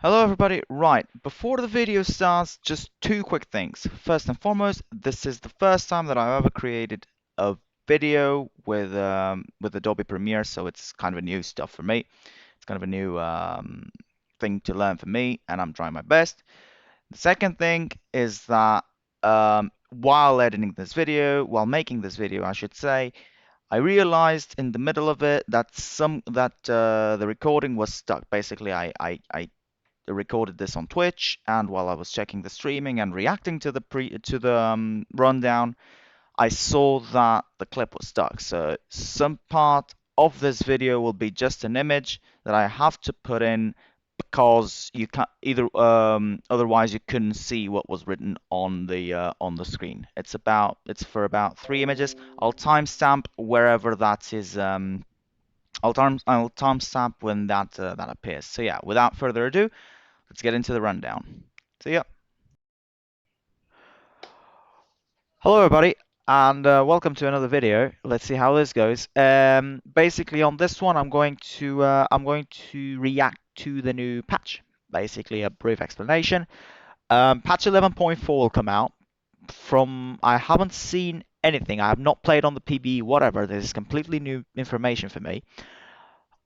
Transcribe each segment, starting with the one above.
Hello everybody, right, before the video starts, just two quick things. First and foremost, this is the first time that I've ever created a video with Adobe Premiere, so it's kind of a new stuff for me. It's kind of a new thing to learn for me, and I'm trying my best. The second thing is that while editing this video, while making this video, I should say, I realized in the middle of it that the recording was stuck. Basically, I recorded this on Twitch, and while I was checking the streaming and reacting to the rundown, I saw that the clip was stuck. So some part of this video will be just an image that I have to put in because you can't either otherwise you couldn't see what was written on the screen. It's for about 3 images. I'll timestamp wherever that is. I'll timestamp when that appears. So yeah, without further ado, let's get into the rundown. So yeah. Hello everybody, and welcome to another video. Let's see how this goes. Basically on this one, I'm going to react to the new patch. Basically a brief explanation. Patch 11.4 will come out. I haven't seen anything. I have not played on the PBE, whatever. This is completely new information for me.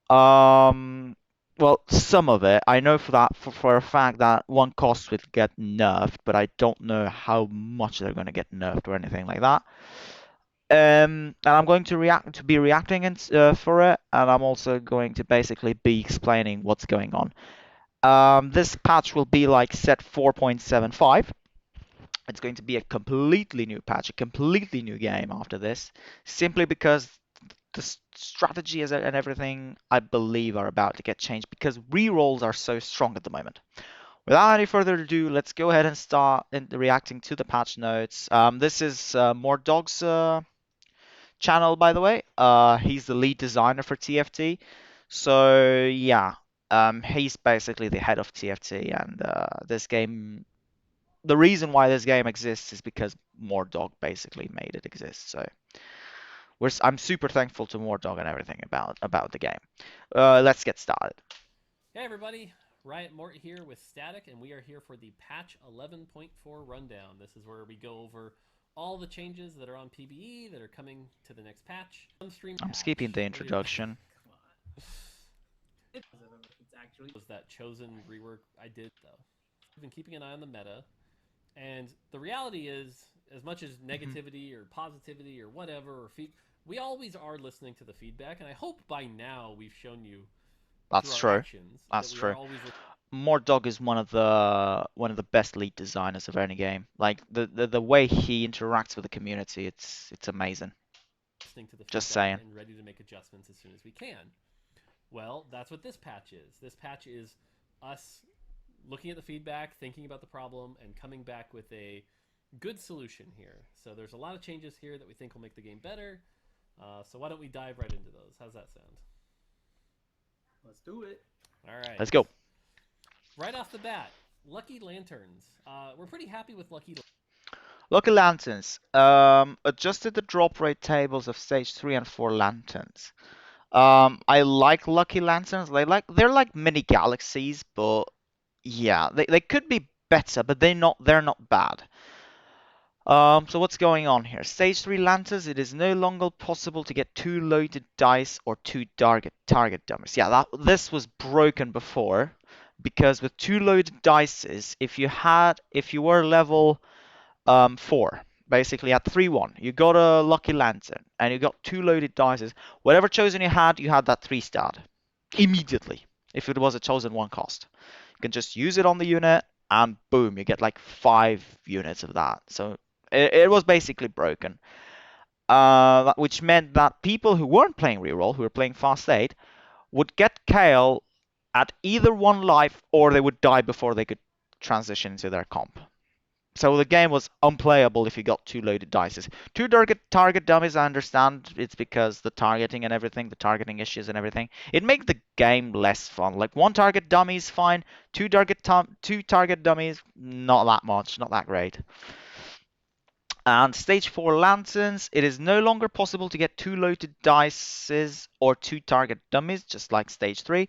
Um, well, some of it. I know for a fact that one cost will get nerfed, but I don't know how much they're going to get nerfed or anything like that. And I'm going to be reacting for it, and I'm also going to basically be explaining what's going on. This patch will be like set 4.75. It's going to be a completely new patch, a completely new game after this, simply because the strategy and everything, I believe, are about to get changed because rerolls are so strong at the moment. Without any further ado, let's go ahead and start reacting to the patch notes. This is Mortdog's channel, by the way. He's the lead designer for TFT. So yeah, he's basically the head of TFT, and this game. The reason why this game exists is because Mortdog basically made it exist. So I'm super thankful to Mortdog and everything about the game. Let's get started. Hey everybody, Riot Mort here with Static, and we are here for the patch 11.4 rundown. This is where we go over all the changes that are on PBE that are coming to the next patch. I'm skipping the introduction. It was that chosen rework I did though. I've been keeping an eye on the meta, and the reality is, as much as negativity or positivity or whatever or we always are listening to the feedback, and I hope by now we've shown you That's through our true. actions That's that we are true. always Mortdog is one of the best lead designers of any game. Like the way he interacts with the community, it's amazing. listening to the Just feedback saying. and ready to make adjustments as soon as we can. Well, that's what this patch is. This patch is us looking at the feedback, thinking about the problem, and coming back with a good solution here. So there's a lot of changes here that we think will make the game better. So why don't we dive right into those? How's that sound? Let's do it. All right. Let's go. Right off the bat, Lucky Lanterns. We're pretty happy with Lucky Lanterns. Lucky Lanterns. Adjusted the drop rate tables of stage 3 and 4 lanterns. I like Lucky Lanterns. They're like mini galaxies, but yeah, they could be better, but they're not bad. So what's going on here? Stage 3 lanterns, it is no longer possible to get 2 loaded dice or 2 target dummies. Yeah, this was broken before, because with 2 loaded dices, if you were level 4, basically at 3-1, you got a lucky lantern and you got 2 loaded dices. Whatever chosen you had that 3-star immediately. If it was a chosen 1 cost, you can just use it on the unit and boom, you get like 5 units of that. So it was basically broken, which meant that people who weren't playing reroll, who were playing fast 8, would get KL at either 1 life or they would die before they could transition into their comp. So the game was unplayable if you got 2 loaded dices. 2 target dummies, I understand. It's because the targeting and everything, the targeting issues and everything. It makes the game less fun. Like 1 target dummy is fine. 2 target dummies, not that much, not that great. And stage 4 lanterns, it is no longer possible to get 2 loaded dices or 2 target dummies, just like stage 3.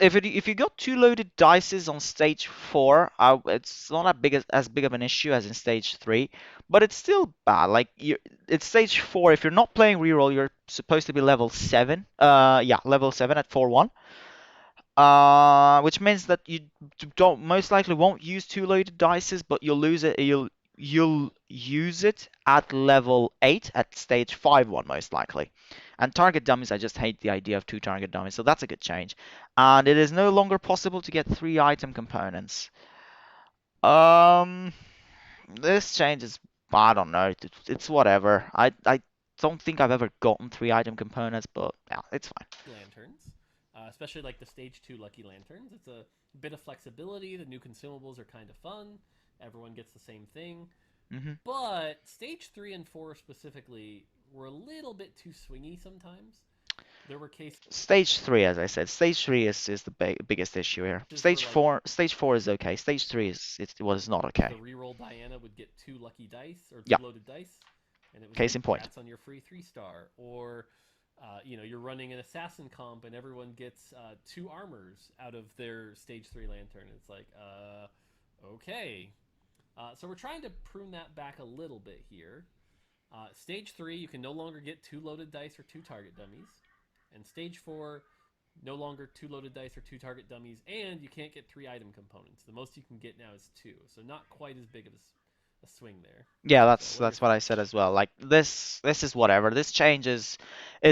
if you got two loaded dices on stage four, it's not as big of an issue as in stage three, but it's still bad. Like it's stage four. If you're not playing reroll, you're supposed to be level seven. Yeah, level seven at 4-1. Which means that you don't most likely won't use two loaded dices, but you'll lose it. You'll use it at level 8 at stage 5-1 most likely. And target dummies, I just hate the idea of two target dummies, so that's a good change. And it is no longer possible to get 3 item components. Um, this change is, I don't know, it's whatever. I don't think I've ever gotten 3 item components, but yeah, it's fine. Lanterns, especially like the stage 2 lucky lanterns. It's a bit of flexibility. The new consumables are kind of fun. Everyone gets the same thing. Hmm. But stage 3 and 4 specifically were a little bit too swingy sometimes. There were cases Stage three, as I said, stage three is the biggest issue here. where like Stage four is okay. Stage three it was not the okay. reroll Diana would get 2 lucky dice or 2 Yeah, loaded dice, and it was case like in point. congrats on your free 3-star. Or you're running an assassin comp and everyone gets 2 armors out of their stage 3 lantern. It's like, okay. So we're trying to prune that back a little bit here. Stage 3, you can no longer get 2 loaded dice or 2 target dummies. And stage 4, no longer 2 loaded dice or 2 target dummies, and you can't get 3 item components. The most you can get now is 2, so not quite as big of a swing there. Yeah, So, that's what are your that's what I thoughts? said as well. Like this is whatever. This change is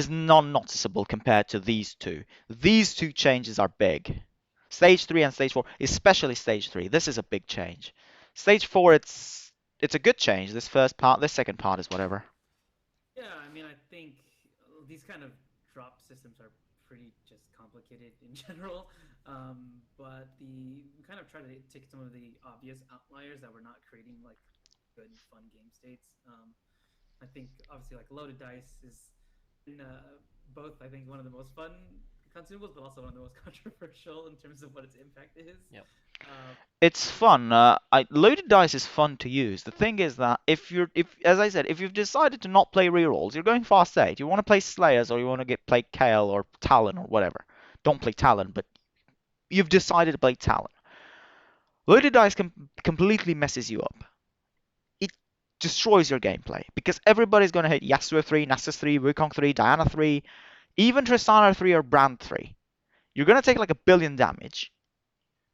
non-noticeable compared to these two. These two changes are big. Stage three and stage four, especially stage three. This is a big change. Stage four, it's a good change. This second part is whatever. Yeah, I mean, I think these kind of drop systems are pretty just complicated in general. But we kind of try to take some of the obvious outliers that we're not creating like good, fun game states. I think obviously like loaded dice is in, both I think one of the most fun consumables, but also one of the most controversial in terms of what its impact is. Yep. Uh, It's fun. Loaded dice is fun to use. The thing is that as I said, if you've decided to not play rerolls, you're going fast 8. You want to play Slayers or you want to play Kale or Talon or whatever. Don't play Talon, but you've decided to play Talon. Loaded dice completely messes you up. It destroys your gameplay because everybody's going to hit Yasuo 3, Nasus 3, Wukong 3, Diana 3, even Tristana 3 or Brand 3. You're going to take like a billion damage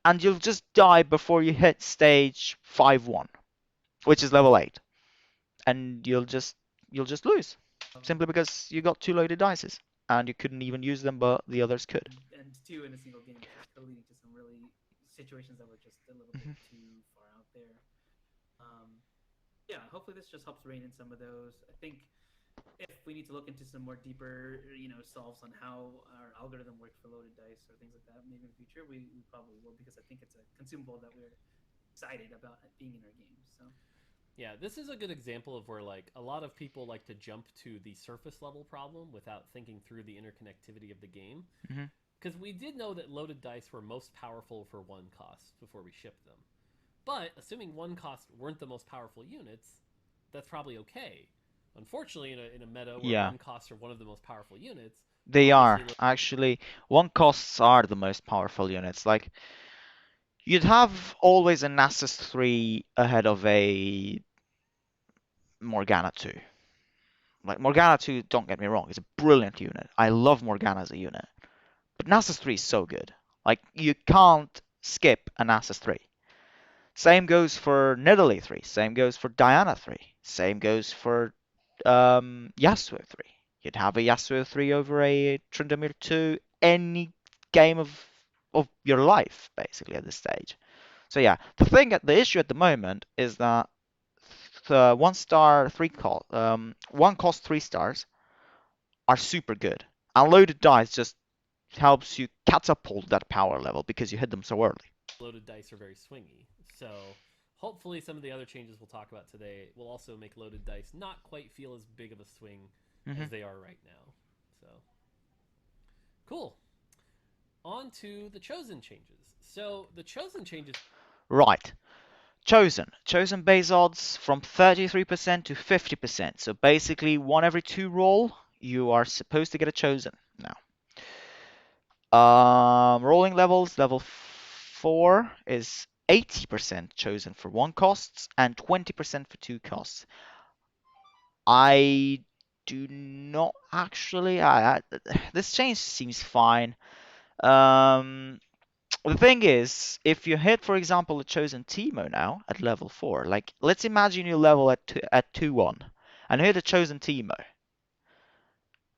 and you'll just die before you hit stage 5-1, which is level 8. And you'll just lose simply um, because you got two loaded dices and you couldn't even use them, but the others could. and two in a single game is just leading to some really situations that were just a little bit Hmm. too far out there. Um, yeah, hopefully this just helps rein in some of those. I think if we need to look into some more deeper, solves on how our algorithm works for loaded dice or things like that, maybe in the future, we probably will because I think it's a consumable that we're excited about being in our games. So Yeah, this is a good example of where like a lot of people like to jump to the surface level problem without thinking through the interconnectivity of the game. Hmm. Because we did know that loaded dice were most powerful for 1 cost before we shipped them. But assuming 1 cost weren't the most powerful units, that's probably okay. Unfortunately, in a meta where Yeah, 1 costs are one of the most powerful units, they are obviously actually one costs are the most powerful units. Like you'd have always a Nasus 3 ahead of a Morgana 2. Like Morgana 2, don't get me wrong, is a brilliant unit. I love Morgana as a unit. But Nasus 3 is so good. Like you can't skip a Nasus 3. Same goes for Nidalee 3. Same goes for Diana 3. Same goes for Yasuo 3. You'd have a Yasuo 3 over a Tryndamere 2 any game of your life, basically, at this stage. So yeah, the issue at the moment is that the 1 star 1 cost 3 stars are super good. And loaded dice just helps you catapult that power level because you hit them so early. loaded dice are very swingy. So hopefully some of the other changes we'll talk about today will also make loaded dice not quite feel as big of a swing Hmm. as they are right now. So cool. On to the chosen changes. So the chosen changes Right. Chosen base odds from 33% to 50%. So basically, one every 2 roll, you are supposed to get a chosen now. Rolling levels, level 4 is 80% chosen for 1 costs and 20% for 2 costs. I do not actually. This change seems fine. Um, the thing is, if you hit, for example, a chosen Teemo now at level 4, like let's imagine you level at 2-1 and hit a chosen Teemo.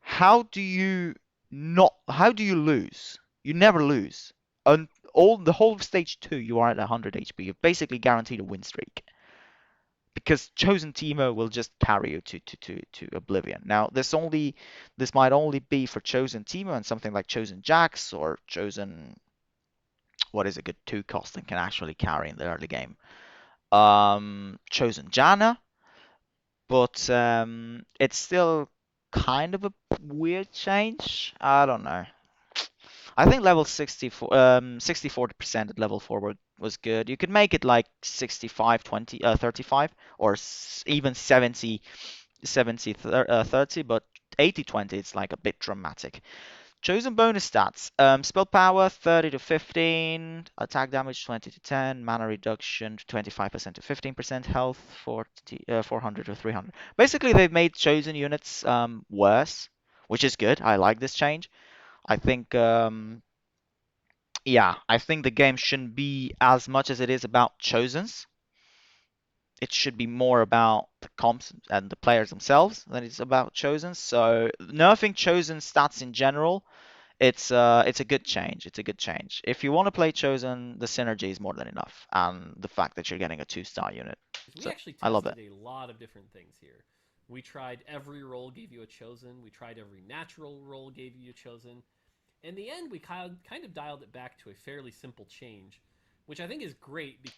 How do you not? How do you lose? You never lose. And all the whole of stage 2, you are at 100 HP. You're basically guaranteed a win streak because chosen Teemo will just carry you to oblivion. Now, this might only be for chosen Teemo and something like chosen Jax or chosen what is a good 2 cost and can actually carry in the early game. Chosen Janna, but it's still kind of a weird change. I don't know. I think level 40% at level 4 was good. You could make it like 65, 20, 35, or even 70, 70, 30, but 80, 20, it's like a bit dramatic. Chosen bonus stats. Spell power 30 to 15, attack damage 20 to 10, mana reduction 25% to 15%, health 400 to 300. Basically, they've made chosen units worse, which is good. I like this change. I think, yeah, I think the game shouldn't be as much as it is about chosens. It should be more about the comps and the players themselves than it's about chosens. So nerfing chosen stats in general, it's a good change. It's a good change. If you want to play chosen, the synergy is more than enough, and the fact that you're getting a 2-star unit. We So actually I love tested it. a lot of different things here. We tried every role gave you a chosen. We tried every natural role gave you a chosen. In the end, we kind of dialed it back to a fairly simple change, which I think is great.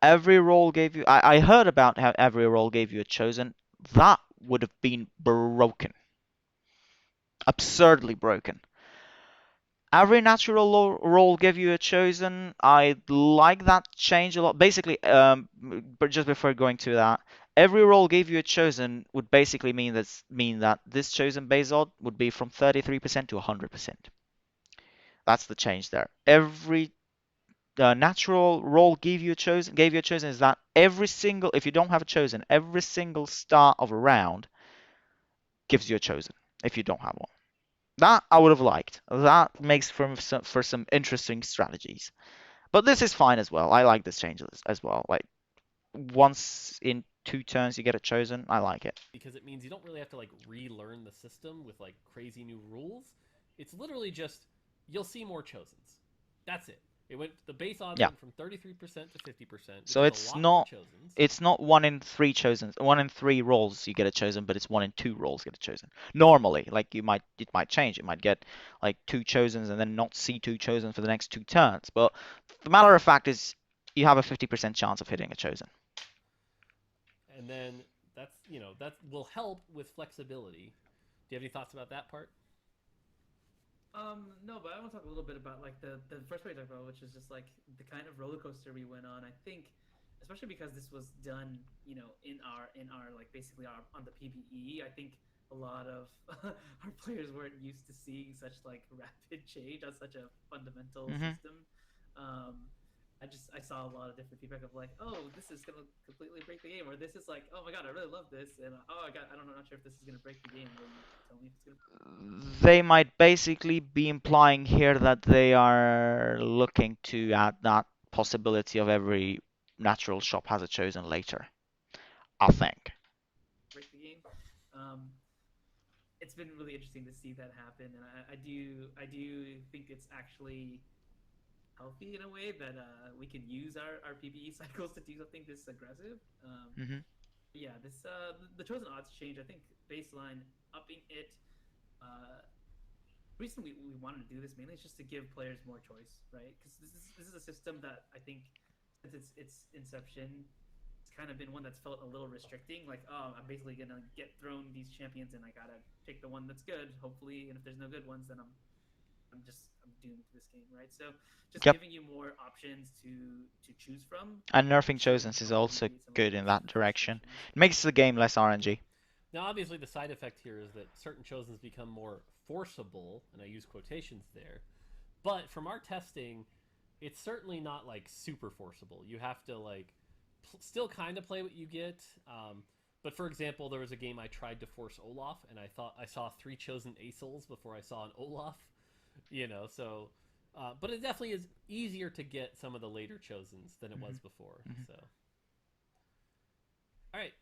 Every role gave you. I heard about how every role gave you a chosen. That would have been broken, absurdly broken. Every natural role gave you a chosen. I like that change a lot. Basically, but just before going to that, every role gave you a chosen would basically mean that this chosen base odd would be from 33% to 100%. That's the change there. Every natural role gave you a chosen is that every single, if you don't have a chosen, every single start of a round gives you a chosen if you don't have one. That I would have liked. That makes for some interesting strategies. But this is fine as well. I like this change as well. Like once in 2 turns you get it chosen. I like it. Because it means you don't really have to like relearn the system with like crazy new rules. It's literally just you'll see more chosens. That's it. The base odds Yeah. went from 33% to 50%, which So is a it's lot more not chosens. it's not 1 in 3 chosen, 1 in 3 rolls you get a chosen, but it's 1 in 2 rolls you get a chosen. Normally, like it might change. It might get like 2 chosens and then not see 2 chosen for the next 2 turns. But the matter of fact is you have a 50% chance of hitting a chosen. And then that will help with flexibility. Do you have any thoughts about that part? No, but I want to talk a little bit about like the first part I talked about, which is just like the kind of roller coaster we went on. I think, especially because this was done, in our like basically on the PBE. I think a lot of our players weren't used to seeing such like rapid change on such a fundamental Hmm. system. Um, I saw a lot of different feedback of like, oh, this is gonna completely break the game, or this is like, oh my god, I really love this, and oh, I don't know, not sure if this is gonna break the game. Will you tell me if it's gonna? They might basically be implying here that they are looking to add that possibility of every natural shop has a chosen later. I think. Break the game. Um, it's been really interesting to see that happen, and I do think it's actually healthy in a way that we can use our PBE cycles to do something this aggressive. Hmm. Yeah, the chosen odds change. I think baseline upping it. Uh, reason we wanted to do this mainly is just to give players more choice, right? Because this is a system that I think since its inception it's kind of been one that's felt a little restricting. Like, oh, I'm basically gonna get thrown these champions, and I gotta pick the one that's good, hopefully. And if there's no good ones, then I'm doomed to this game, right? So, just Yep. giving you more options to choose from And nerfing should chosens is help also alleviate some of good in that the direction. frustrations. It makes the game less RNG. Now, obviously, the side effect here is that certain chosens become more forcible, and I use quotations there. But from our testing, it's certainly not like super forcible. You have to like still kind of play what you get. But for example, there was a game I tried to force Olaf, and I thought I saw three chosen Acels before I saw an Olaf. So but it definitely is easier to get some of the later chosens than it Hmm. was before. Hmm. So all right,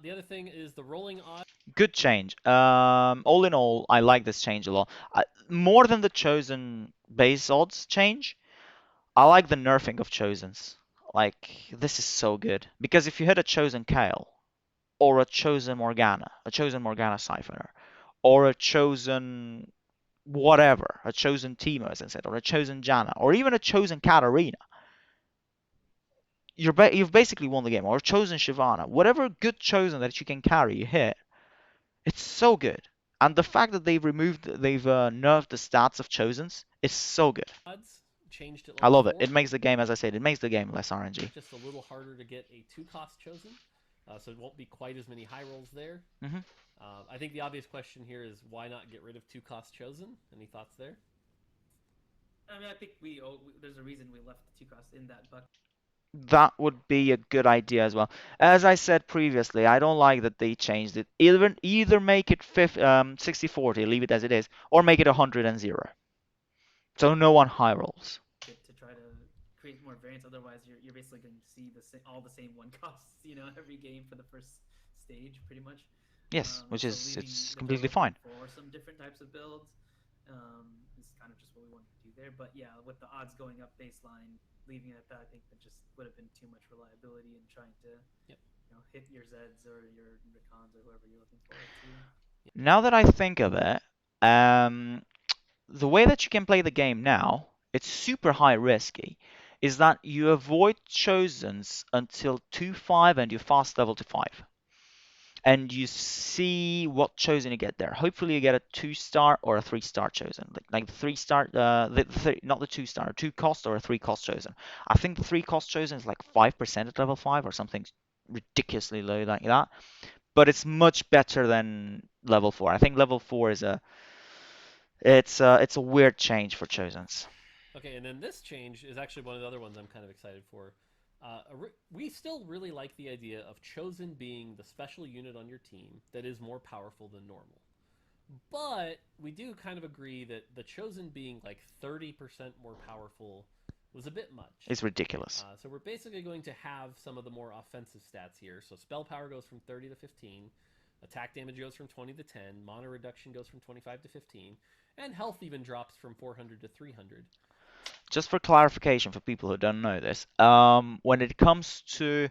the other thing is the rolling odds. Good change. All in all, I like this change a lot. More than the chosen base odds change, I like the nerfing of chosens. Like, this is so good. Because if you hit a chosen Kale, or a chosen Morgana Siphoner, or a chosen whatever, a chosen Teemo, as I said, or a chosen Janna, or even a chosen Katarina, you've basically won the game. Or a chosen Shyvana, whatever good chosen that you can carry, you hit. It's so good. And the fact that they've nerfed the stats of chosens is so good. Changed at I level love it. 4. It makes the game, as I said, it makes the game less RNG. Just a little harder to get a 2-cost chosen, so it won't be quite as many high rolls there. Hmm. I think the obvious question here is why not get rid of 2-cost chosen? Any thoughts there? I mean, I think there's a reason we left the two costs in that bucket. That would be a good idea as well. As I said previously, I don't like that they changed it. Either make it 60-40, leave it as it is, or make it 100 and 0. So no one high rolls. To try to create more variance. Otherwise, you're basically going to see all the same one costs, every game for the first stage, pretty much. Yes, which So is leaving it's the door completely open fine. for some different types of builds is kind of just what we wanted to do there. But yeah, with the odds going up baseline, leaving it at that, I think that just would have been too much reliability in trying to, Yep. hit your Zeds or your Racons or whoever you're looking for to. Now that I think of it, um, the way that you can play the game now, it's super high risky, is that you avoid chosens until 2-5 and you fast level to 5. And you see what chosen you get there. Hopefully you get a 2-star or a 3-star chosen. Like the 3-star, not the 2-star, 2-cost or a 3-cost chosen. I think the 3-cost chosen is like 5% at level 5 or something ridiculously low like that. But it's much better than level 4. I think level 4 is it's a weird change for chosens. Okay, and then this change is actually one of the other ones I'm kind of excited for. We still really like the idea of Chosen being the special unit on your team that is more powerful than normal. But we do kind of agree that the Chosen being like 30% more powerful was a bit much. It's ridiculous. So we're basically going to have some of the more offensive stats here. So spell power goes from 30 to 15, attack damage goes from 20 to 10, mana reduction goes from 25 to 15, and health even drops from 400 to 300. Just for clarification for people who don't know this, when it comes to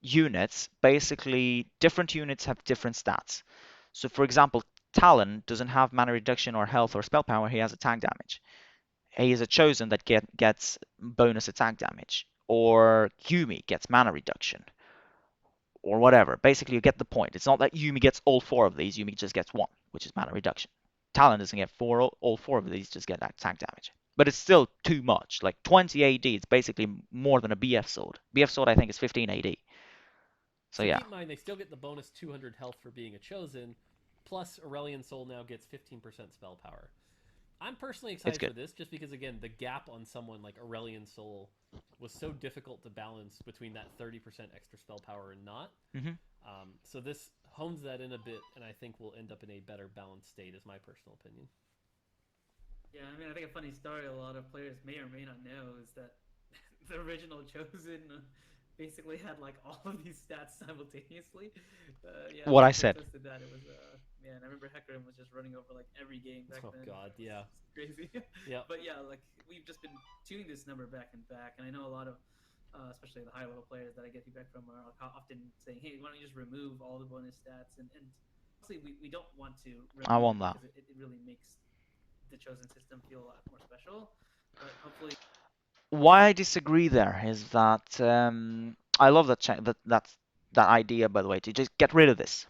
units, basically different units have different stats. So for example, Talon doesn't have mana reduction or health or spell power, he has attack damage. He is a chosen that gets bonus attack damage. Or Yumi gets mana reduction. Or whatever. Basically, you get the point. It's not that Yumi gets all four of these, Yumi just gets one, which is mana reduction. Talon doesn't get all four of these, just get attack damage. But it's still too much. Like 20 AD, it's basically more than a BF sword. BF sword, I think, is 15 AD. So So yeah, keep in mind they still get the bonus 200 health for being a chosen, plus Aurelion Soul now gets 15% spell power. I'm personally it's excited good. for this just because again the gap on someone like Aurelion Soul was so difficult to balance between that 30% extra spell power and not. Hmm. So this hones that in a bit, and I think we'll end up in a better balanced state, is my personal opinion. Yeah, I mean, I think a funny story a lot of players may or may not know is that the original Chosen basically had like all of these stats simultaneously. Yeah, What when I we said. tested that, it was man. I remember Hecarim was just running over like every game back Oh then. God, It was yeah, crazy. yeah. But yeah, like we've just been tuning this number back and back, and I know a lot of. Especially the high level players that I get feedback from are often saying, "Hey, why don't you just remove all the bonus stats?" And honestly, we don't want to I remove want it that. because it really makes the chosen system feel a lot more special. But hopefully, Why I disagree there is that I love that idea, by the way, to just get rid of this.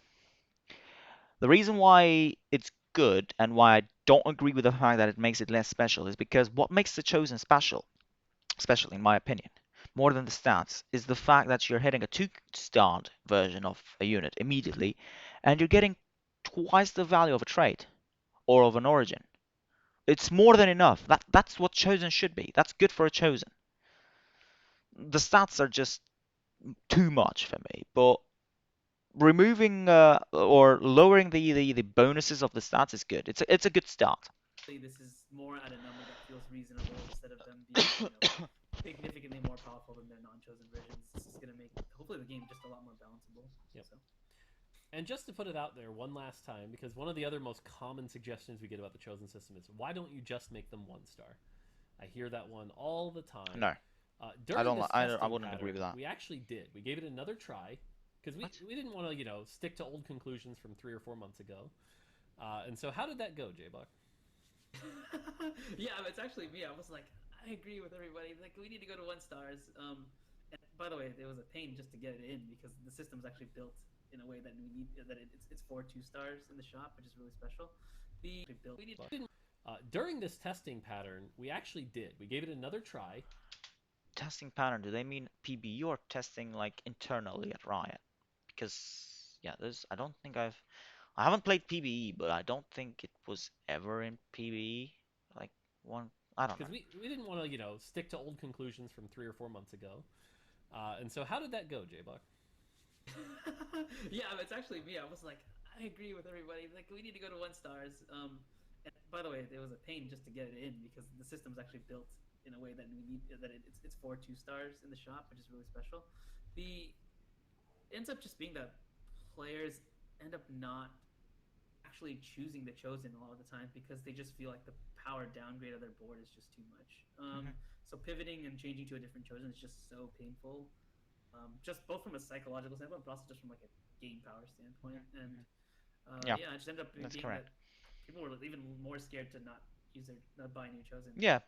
The reason why it's good and why I don't agree with the fact that it makes it less special is because what makes the chosen special, especially in my opinion, more than the stats, is the fact that you're hitting a two-star version of a unit immediately, and you're getting twice the value of a trait. or of an origin. It's more than enough. That's what chosen should be. That's good for a chosen. The stats are just too much for me, but removing or lowering the bonuses of the stats is good. It's a good start. This is more at a number that feels reasonable instead of them being, significantly more powerful than their non-chosen versions. This is gonna make hopefully the game just a lot more balanceable. Yep. So And just to put it out there one last time, because one of the other most common suggestions we get about the chosen system is why don't you just make them 1 star? I hear that one all the time. No, I During don't. this I testing wouldn't agree pattern, with that. we actually did. We gave it another try because What? we didn't want to stick to old conclusions from 3 or 4 months ago. And so how did that go, J Buck? yeah, it's actually me. I was like, I agree with everybody. Like, we need to go to 1 stars. And by the way, it was a pain just to get it in because the system's actually built in a way that we need that it's for 2 stars in the shop, which is really special. The built we need. During this testing pattern, we actually did. We gave it another try. Testing pattern, do they mean PBE or testing like internally at Riot? Because yeah, there's I don't think I haven't played PBE, but I don't think it was ever in PBE. Like one, I don't know. Because we didn't want to stick to old conclusions from 3 or 4 months ago. And so how did that go, J Buck? yeah, it's actually me. I was like, I agree with everybody. Like, we need to go to 1 stars. And by the way, it was a pain just to get it in because the system's actually built in a way that we need that it's for 2 stars in the shop, which is really special. The it ends up just being that players end up not actually choosing the chosen a lot of the time because they just feel like the power downgrade of their board is just too much. Mhm. So pivoting and changing to a different chosen is just so painful. Just both from a psychological standpoint, but also just from like a game power standpoint. And Mhm. Yeah, yeah, it just ended up that's being that correct. people were even more scared to not use their not buy new chosen. Yeah,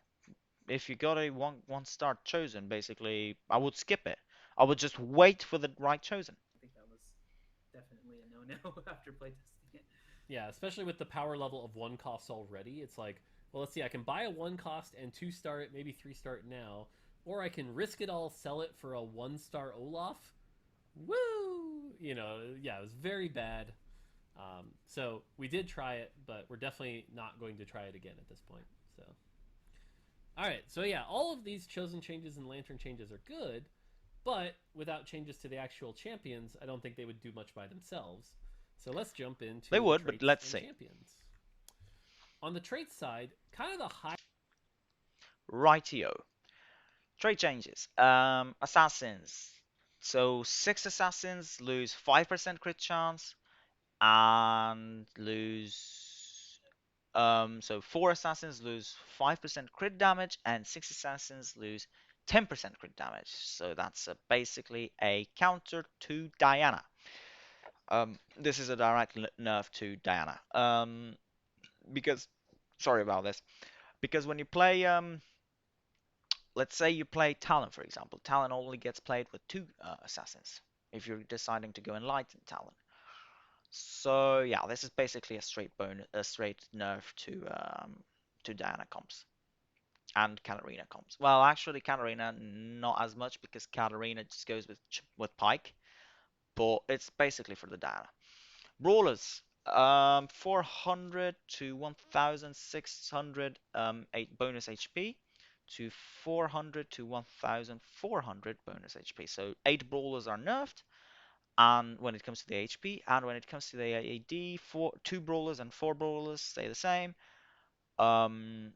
if you got a one star chosen, basically, I would skip it. I would just wait for the right chosen. I think that was definitely a no-no after playtesting it. Yeah, especially with the power level of 1 cost already. It's like, well, let's see, I can buy a 1 cost and 2 star it, maybe 3 star it now, or I can risk it all, sell it for a 1 star Olaf. Woo! Yeah, it was very bad. So we did try it, but we're definitely not going to try it again at this point. So, all right. So yeah, all of these chosen changes and lantern changes are good, but without changes to the actual champions, I don't think they would do much by themselves. So let's jump They into the would, but traits let's and see. champions. On the traits side, kind of the high. Rightio. Trade changes. Assassins. So 6 assassins lose 5% crit chance and lose. So 4 assassins lose 5% crit damage and 6 assassins lose 10% crit damage. So that's basically a counter to Diana. This is a direct nerf to Diana. Because sorry about this. Because when you play let's say you play Talon, for example. Talon only gets played with 2 assassins if you're deciding to go Enlightened Talon. So yeah, this is basically a straight a straight nerf to Diana comps and Katarina comps. Well, actually, Katarina not as much because Katarina just goes with Pike, but it's basically for the Diana. Brawlers, 400 to 1,600 8 bonus HP to 400 to 1,400 bonus HP. So 8 brawlers are nerfed, and when it comes to the HP, and when it comes to the AD, 2 brawlers and 4 brawlers stay the same. Um,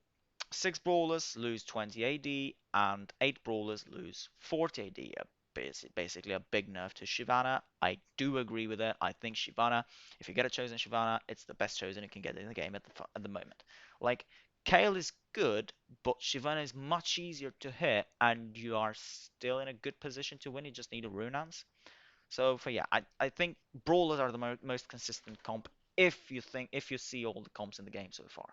6 brawlers lose 20 AD, and 8 brawlers lose 40 AD. Basically, a big nerf to Shyvana. I do agree with it. I think Shyvana, if you get a chosen Shyvana, it's the best chosen you can get in the game at the moment. Like, Kale is good, but Shyvana is much easier to hit, and you are still in a good position to win. You just need a Runans. So for yeah, I think brawlers are the most consistent comp if you see all the comps in the game so far.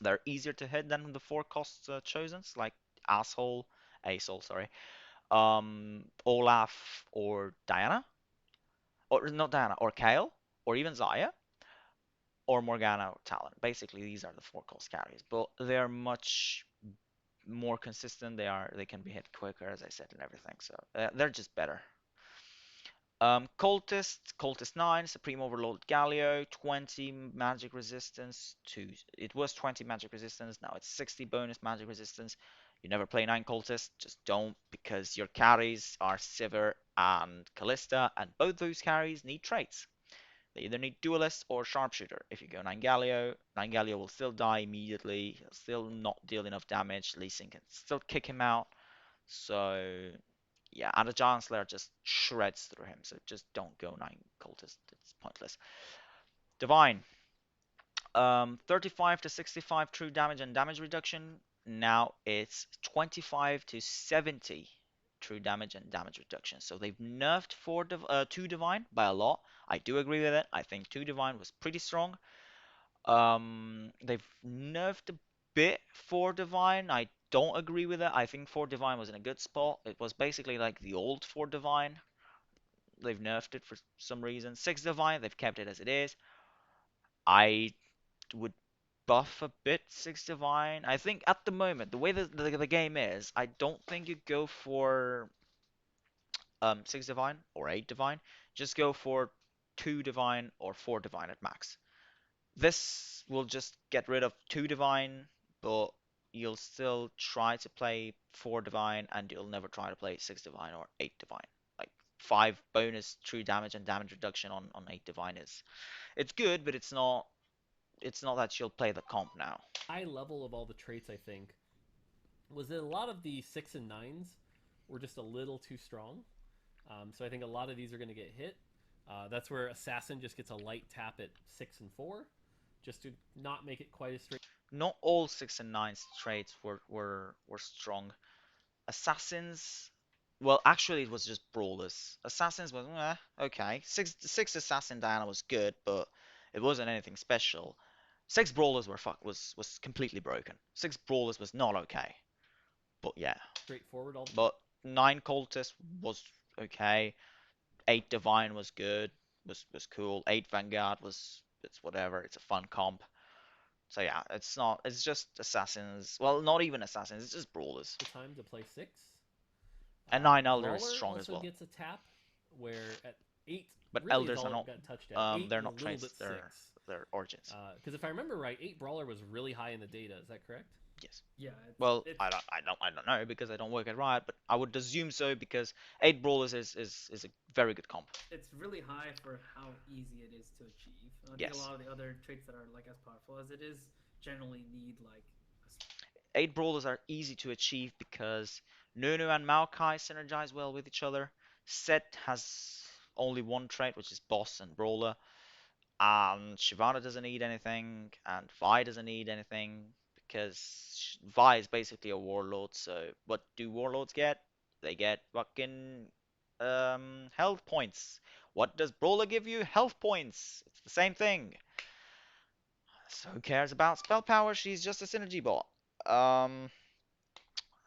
They're easier to hit than the 4 cost chosens like Asshole, Asshole, sorry, Olaf or Diana, or not Diana, or Kale, or even Zaya, or Morgana or Talon. Basically, these are the 4 cost carries, but they're much more consistent. They can be hit quicker, as I said, and everything. So they're just better. Cultist 9, Supreme Overlord Galio, 20 magic resistance to. It was 20 magic resistance, now it's 60 bonus magic resistance. You never play 9 Cultist, just don't, because your carries are Sivir and Callista, and both those carries need traits. They either need Duelist or Sharpshooter. If you go 9 Galio will still die immediately, he'll still not deal enough damage, Lee Sin can still kick him out. So yeah, and the Giant Slayer just shreds through him, so just don't go 9 Cultist. It's pointless. Divine. 35 to 65 true damage and damage reduction. Now it's 25 to 70 true damage and damage reduction. So they've nerfed 2 Divine by a lot. I do agree with it. I think 2 Divine was pretty strong. They've nerfed a bit 4 Divine. I don't agree with it. I think 4 Divine was in a good spot. It was basically like the old 4 Divine. They've nerfed it for some reason. 6 Divine, they've kept it as it is. I would buff a bit 6 Divine. I think at the moment, the way the game is, I don't think you go for 6 Divine or 8 Divine. Just go for 2 Divine or 4 Divine at max. This will just get rid of 2 Divine, but you'll still try to play 4 Divine, and you'll never try to play 6 Divine or 8 Divine. Like 5 bonus true damage and damage reduction on 8 Divine is it's good, but it's not that you'll play the comp now. High level of all the traits, I think, was that a lot of the 6 and 9s were just a little too strong. So I think a lot of these are going to get hit. That's where Assassin just gets a light tap at 6 and 4, just to not make it quite as straight. Not all 6 and 9 traits were strong. Assassins, well, actually, it was just brawlers. Assassins was okay. Six assassin Diana was good, but it wasn't anything special. 6 brawlers was completely broken. 6 brawlers was not okay, but yeah. Straightforward all the But 9 cultists was okay. 8 divine was good, was cool. 8 vanguard it's whatever. It's a fun comp. So yeah, it's just assassins. Well, not even assassins. It's just brawlers. time to play 6. And 9 elder is Brawler strong as also well. gets a tap, where at 8 But really is elders all are it not. got touched at. 8 They're is a not little traits. bit 6. They're origins. Because if I remember right, 8 Brawler was really high in the data. Is that correct? Yes. Yeah. Well, I don't know because I don't work at Riot, but I would assume so because 8 brawlers is a very good comp. It's really high for how easy it is to achieve. I think Yes. a lot of the other traits that are like as powerful as it is generally need like 8 brawlers are easy to achieve because Nunu and Maokai synergize well with each other. Set has only one trait, which is boss and brawler. And Shyvana doesn't need anything, and Vi doesn't need anything because Vi is basically a warlord. So what do warlords get? They get fucking health points. What does brawler give you? Health points. It's the same thing. So who cares about spell power? She's just a synergy bot. Um.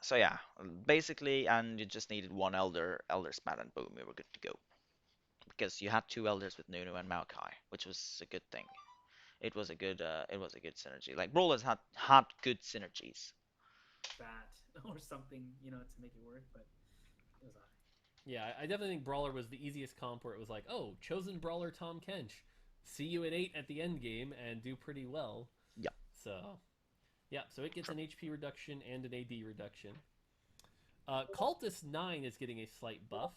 So yeah, basically, and you just needed one elder spat, and boom, you were good to go. Because you had 2 elders with Nunu and Maokai, which was a good thing. It was a good synergy. Like brawlers had good synergies. bat or something, to make it work. But it was high. Yeah, I definitely think Brawler was the easiest comp where it was like, oh, chosen Brawler Tom Kench. See you at 8 at the end game and do pretty well. Yeah. So, yeah, so it gets an HP reduction and an AD reduction. Cultist 9 is getting a slight buff.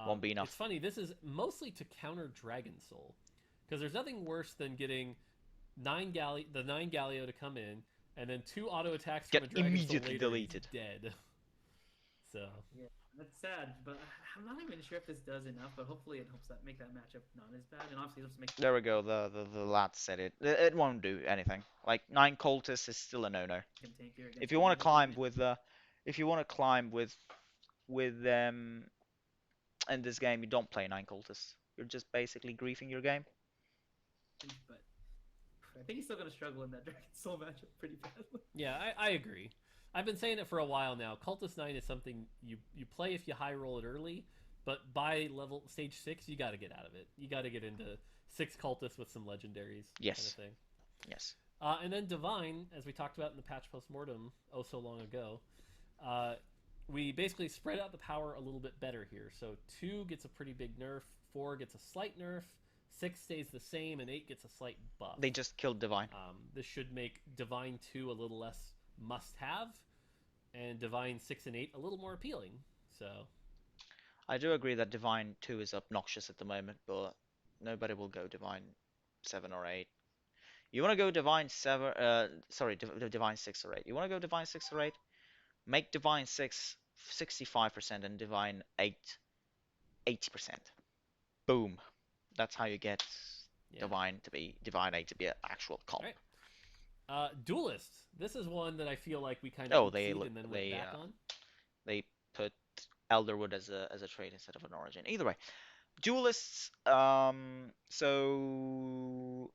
Won't be enough. It's funny, this is mostly to counter Dragon Soul. Because there's nothing worse than getting the 9 Galio to come in, and then 2 auto attacks Get from a Dragon immediately Soul later, deleted. he's dead. So Yeah, that's sad, but I'm not even sure if this does enough. But hopefully, it helps that make that matchup not as bad, and obviously, it helps make. There we go. The lad said it. It won't do anything. Like 9 cultists is still a no-no. If you want to climb with in this game, you don't play 9 cultists. You're just basically griefing your game. But I think he's still gonna struggle in that Dragon Soul matchup pretty badly. yeah, I agree. I've been saying it for a while now. Cultist 9 is something you play if you high roll it early, but by level stage 6, you got to get out of it. You got to get into 6 cultists with some legendaries, Yes. kind of thing. Yes. And then Divine, as we talked about in the patch postmortem oh so long ago, we basically spread out the power a little bit better here. So 2 gets a pretty big nerf, 4 gets a slight nerf, 6 stays the same, and 8 gets a slight buff. They just killed Divine. This should make Divine 2 a little less must-have, and Divine 6 and 8 a little more appealing. So I do agree that Divine 2 is obnoxious at the moment, but nobody will go Divine 7 or 8. You want to go Divine 7, sorry, Divine 6 or 8. You want to go Divine 6 or 8? Make Divine 6 65% and Divine 8 80%. Boom. That's how you get yeah. Divine 8 to be an actual comp. All right. Duelists. This is one that I feel like we kind of Oh, oopsied and then went back on. they put Elderwood as a trait instead of an origin. Either way, duelists. So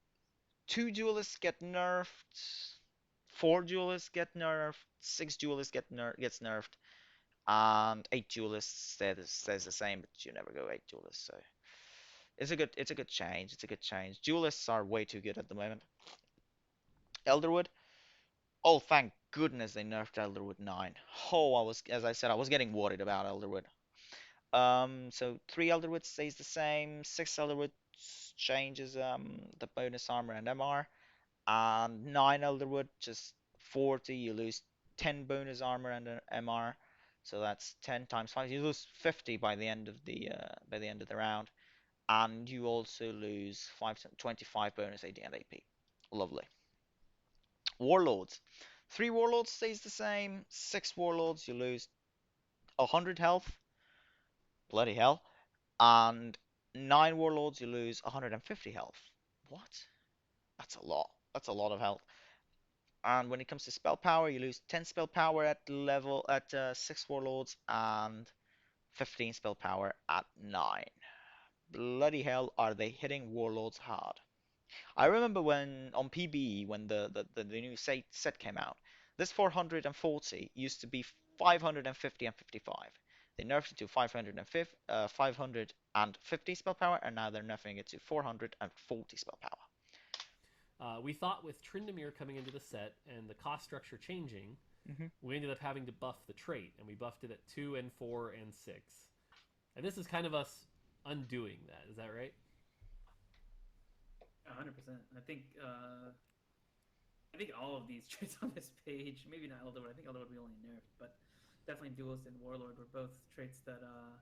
2 duelists get nerfed, 4 duelists get nerfed, 6 duelists gets nerfed, and 8 duelists stays the same, but you never go 8 duelists. So it's a good change. It's a good change. Duelists are way too good at the moment. Elderwood. Oh, thank goodness they nerfed Elderwood 9. Oh, as I said, I was getting worried about Elderwood. So 3 Elderwood stays the same. 6 Elderwood changes the bonus armor and MR, and 9 Elderwood just 40. You lose 10 bonus armor and an MR, so that's 10 times 5. You lose 50 by the end of the round, and you also lose 25 bonus AD and AP. Lovely. Warlords. 3 Warlords stays the same. 6 Warlords, you lose 100 health. Bloody hell. And 9 Warlords, you lose 150 health. What? That's a lot. That's a lot of health. And when it comes to spell power, you lose 10 spell power at 6 Warlords and 15 spell power at 9. Bloody hell, are they hitting Warlords hard? I remember when on PBE when the new set came out, this 440 used to be 550 and 55. They nerfed it to 550 spell power, and now they're nerfing it to 440 spell power. We thought with Tryndamere coming into the set and the cost structure changing, Mm-hmm. we ended up having to buff the trait, and we buffed it at 2 and 4 and 6. And this is kind of us undoing that. Is that right? 100%. I think all of these traits on this page, maybe not Elderwood. I think Elderwood we only nerfed, but definitely Duelist and Warlord were both traits that I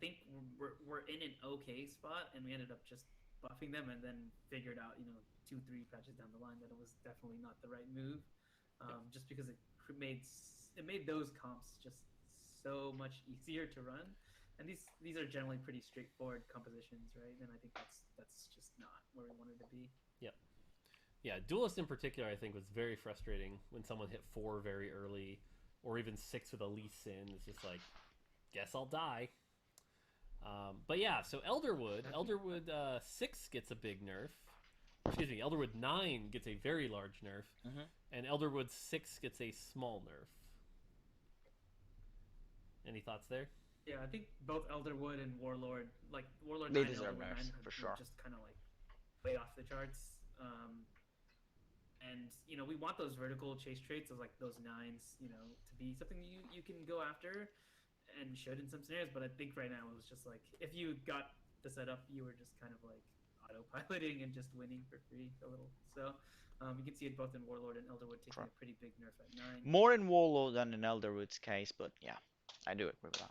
think we're in an okay spot, and we ended up just buffing them, and then figured out 2-3 patches down the line that it was definitely not the right move, just because it made those comps just so much easier to run. And these are generally pretty straightforward compositions, right? And I think that's just not where we wanted to be. Yep. Yeah, Duelist in particular, I think, was very frustrating when someone hit 4 very early, or even 6 with a Lee Sin. It's just like, guess I'll die. But yeah, so Elderwood 6 gets a big nerf. Excuse me, Elderwood 9 gets a very large nerf, and Elderwood 6 gets a small nerf. Any thoughts there? Yeah, I think both Elderwood and Warlord, like Warlord They 9 and deserve Elderwood nerfs, 9 for sure. just kind of like way off the charts. And we want those vertical chase traits of like those 9s, to be something you can go after, and should in some scenarios. But I think right now it was just like, if you got the setup, you were just kind of like autopiloting and just winning for free a little. So you can see it both in Warlord and Elderwood taking a pretty big nerf at 9. More in Warlord than in Elderwood's case, but yeah, I do agree with that.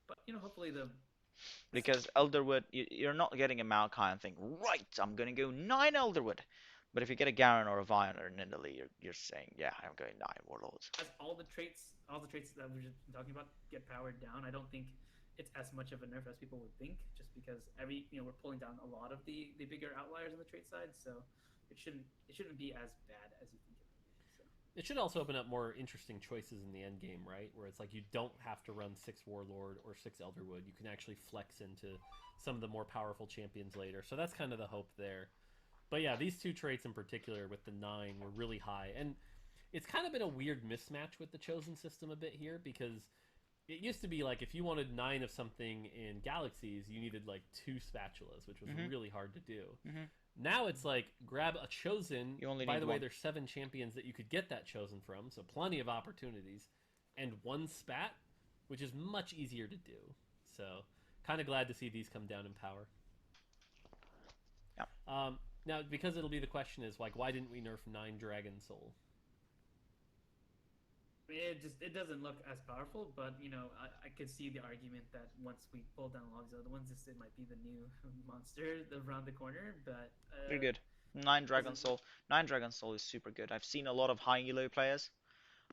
But hopefully Because Elderwood, you're not getting a Maokai and think, right, I'm going to go 9 Elderwood. But if you get a Garen or a Vion or an Nidalee, you're saying, yeah, I'm going 9 Warlords. as all the traits that we've just been talking about get powered down, I don't think it's as much of a nerf as people would think, just because we're pulling down a lot of the bigger outliers on the trait side, so it shouldn't be as bad as you think it would be. So It should also open up more interesting choices in the end game, right? Where it's like you don't have to run 6 Warlord or 6 Elderwood. You can actually flex into some of the more powerful champions later. So that's kind of the hope there. But yeah, these 2 traits in particular with the 9 were really high. And it's kind of been a weird mismatch with the Chosen system a bit here, because it used to be like if you wanted 9 of something in Galaxies, you needed like 2 spatulas, which was really hard to do. Now it's like, grab a Chosen. You only By need the way, one. there's 7 champions that you could get that Chosen from, so plenty of opportunities. And 1 spat, which is much easier to do. So kind of glad to see these come down in power. Yeah. Now, because it'll be the question is like, why didn't we nerf 9 Dragon Soul? It doesn't look as powerful, but I could see the argument that once we pull down logs of other ones, it might be the new monster around the corner. But Pretty good. 9 Dragon doesn't Soul. 9 Dragon Soul is super good. I've seen a lot of high elo players,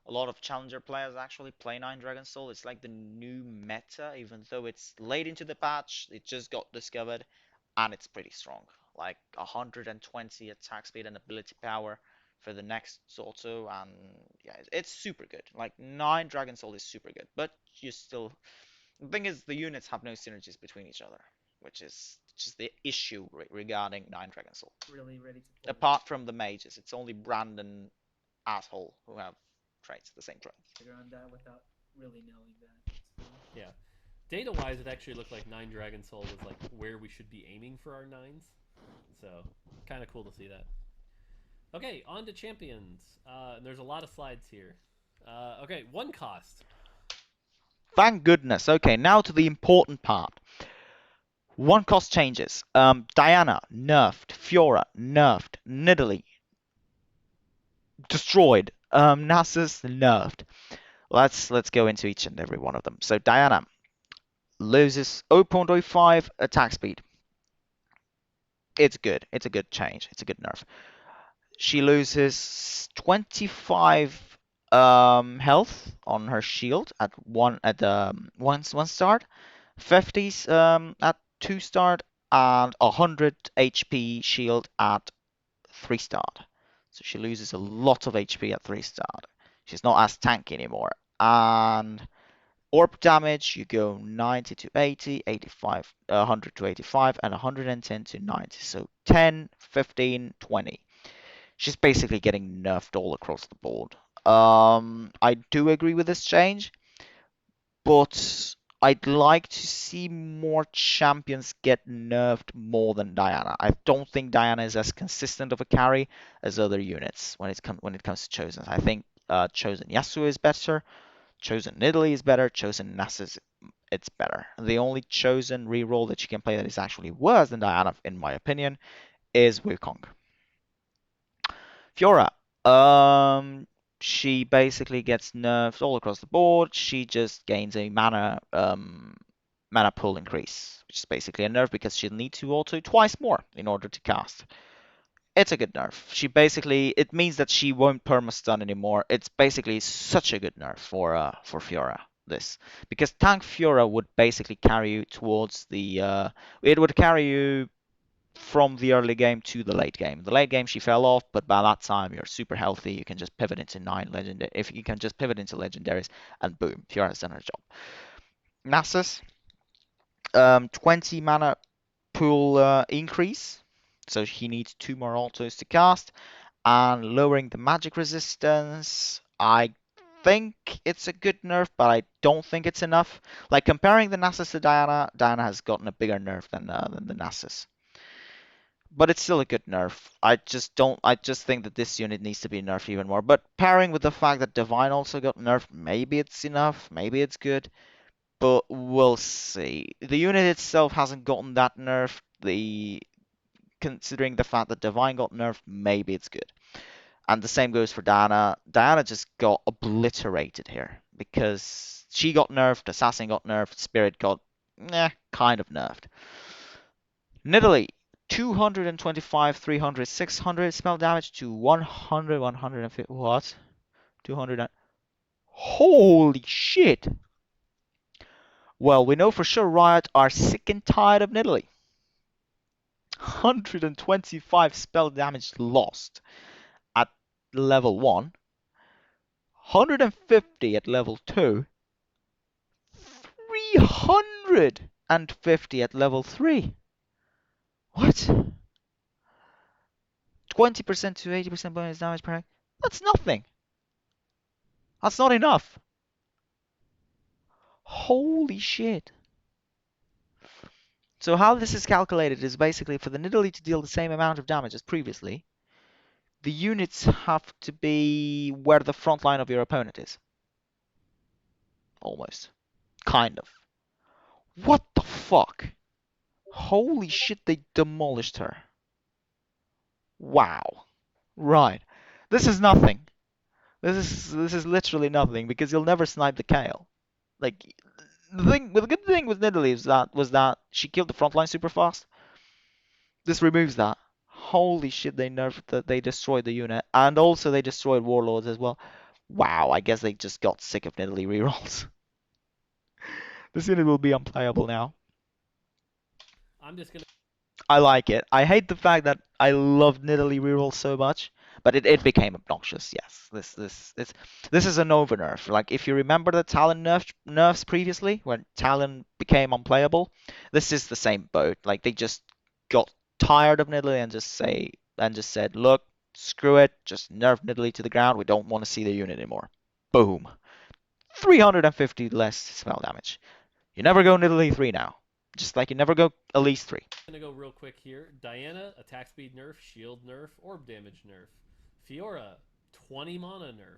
a lot of challenger players actually play 9 Dragon Soul. It's like the new meta, even though it's late into the patch, it just got discovered, and it's pretty strong. Like 120 attack speed and ability power for the next auto, and yeah, it's super good. Like 9 Dragon Soul is super good, but you still. The thing is, the units have no synergies between each other, which is the issue regarding 9 Dragon Soul. really ready to pull Apart from the mages, it's only Brandon asshole who have traits, the same traits. the trigger on that without really knowing that. So. Yeah. Data wise, it actually looked like 9 Dragon Soul was like where we should be aiming for our 9s. So, kind of cool to see that. Okay, on to champions. There's a lot of slides here. Okay, 1 cost. Thank goodness. Okay, now to the important part. 1 cost changes. Diana nerfed, Fiora nerfed, Nidalee destroyed, Nasus nerfed. Let's go into each and every one of them. So Diana loses 0.05 attack speed. It's good. It's a good change. It's a good nerf. She loses 25 health on her shield at one start, 50s at 2 start, and 100 HP shield at 3 start. So she loses a lot of HP at 3 start. She's not as tanky anymore. And orb damage, you go 90 to 80, 85, 100 to 85, and 110 to 90. So 10, 15, 20. She's basically getting nerfed all across the board. I do agree with this change, but I'd like to see more champions get nerfed more than Diana. I don't think Diana is as consistent of a carry as other units when it comes to Chosen. I think Chosen Yasuo is better, Chosen Nidalee is better, Chosen Nasus it's better. The only Chosen reroll that she can play that is actually worse than Diana, in my opinion, is Wukong. Fiora, she basically gets nerfed all across the board. She just gains a mana pool increase, which is basically a nerf because she'll need to auto twice more in order to cast. It's a good nerf. It means that she won't perma-stun anymore. It's basically such a good nerf for Fiora. This because tank Fiora would basically carry you towards it would carry you from the early game to the late game. The late game she fell off, but by that time you're super healthy. You can just pivot into 9 legendary. If you can just pivot into legendaries, and boom, Fiora's done her job. Nasus, 20 mana pool increase, so he needs 2 more altos to cast, and lowering the magic resistance. I think it's a good nerf, but I don't think it's enough. Like comparing the Nasus to Diana, Diana has gotten a bigger nerf than the Nasus. But it's still a good nerf. I just think that this unit needs to be nerfed even more. But pairing with the fact that Divine also got nerfed, maybe it's enough, maybe it's good, but we'll see. The unit itself hasn't gotten that nerfed. Considering the fact that Divine got nerfed, maybe it's good. And the same goes for Diana. Diana just got obliterated here because she got nerfed, Assassin got nerfed, Spirit got kind of nerfed. Nidalee, 225, 300, 600 spell damage to 100, 150. What? 200. Holy shit! Well, we know for sure Riot are sick and tired of Nidalee. 125 spell damage lost at level 1, 150 at level 2, 350 at level 3. What? 20% to 80% bonus damage per. That's nothing. That's not enough. Holy shit. So how this is calculated is basically for the Nidalee to deal the same amount of damage as previously, the units have to be where the front line of your opponent is. Almost. Kind of. What the fuck? Holy shit, they demolished her. Wow. Right. This is nothing. This is literally nothing because you'll never snipe the Kale. Like the good thing with Nidalee was that she killed the frontline super fast. This removes that. Holy shit, they nerfed that they destroyed the unit. And also they destroyed Warlords as well. Wow, I guess they just got sick of Nidalee rerolls. This unit will be unplayable now. I'm just gonna I like it. I hate the fact that I loved Nidalee reroll so much, but it became obnoxious. Yes, this is a Nova nerf. Like if you remember the Talon nerfs previously, when Talon became unplayable, this is the same boat. Like they just got tired of Nidalee and just said, look, screw it, just nerf Nidalee to the ground. We don't want to see the unit anymore. Boom, 350 less spell damage. You never go Nidalee 3 now. Just like you never go Elise 3. go real quick here. Diana, attack speed nerf, shield nerf, orb damage nerf. Fiora, 20 mana nerf.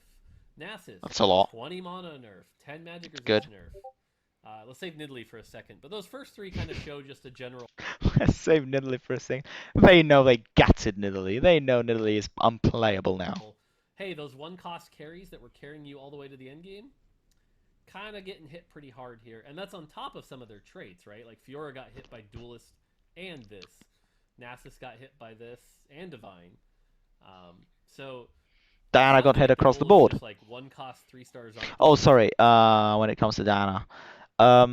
Nasus, That's a lot. 20 mana nerf. 10 magic Good. resist nerf. Let's save Nidalee for a second. But those first three kind of show just a general. Let's save Nidalee for a second. They know they gutted Nidalee. They know Nidalee is unplayable now. Hey, those one cost carries that were carrying you all the way to the end game, kind of getting hit pretty hard here. And that's on top of some of their traits, right? Like Fiora got hit by Duelist and this. Nasus got hit by this and Divine. So Diana got hit across the board. just like one cost 3 stars on. Oh, sorry. When it comes to Diana,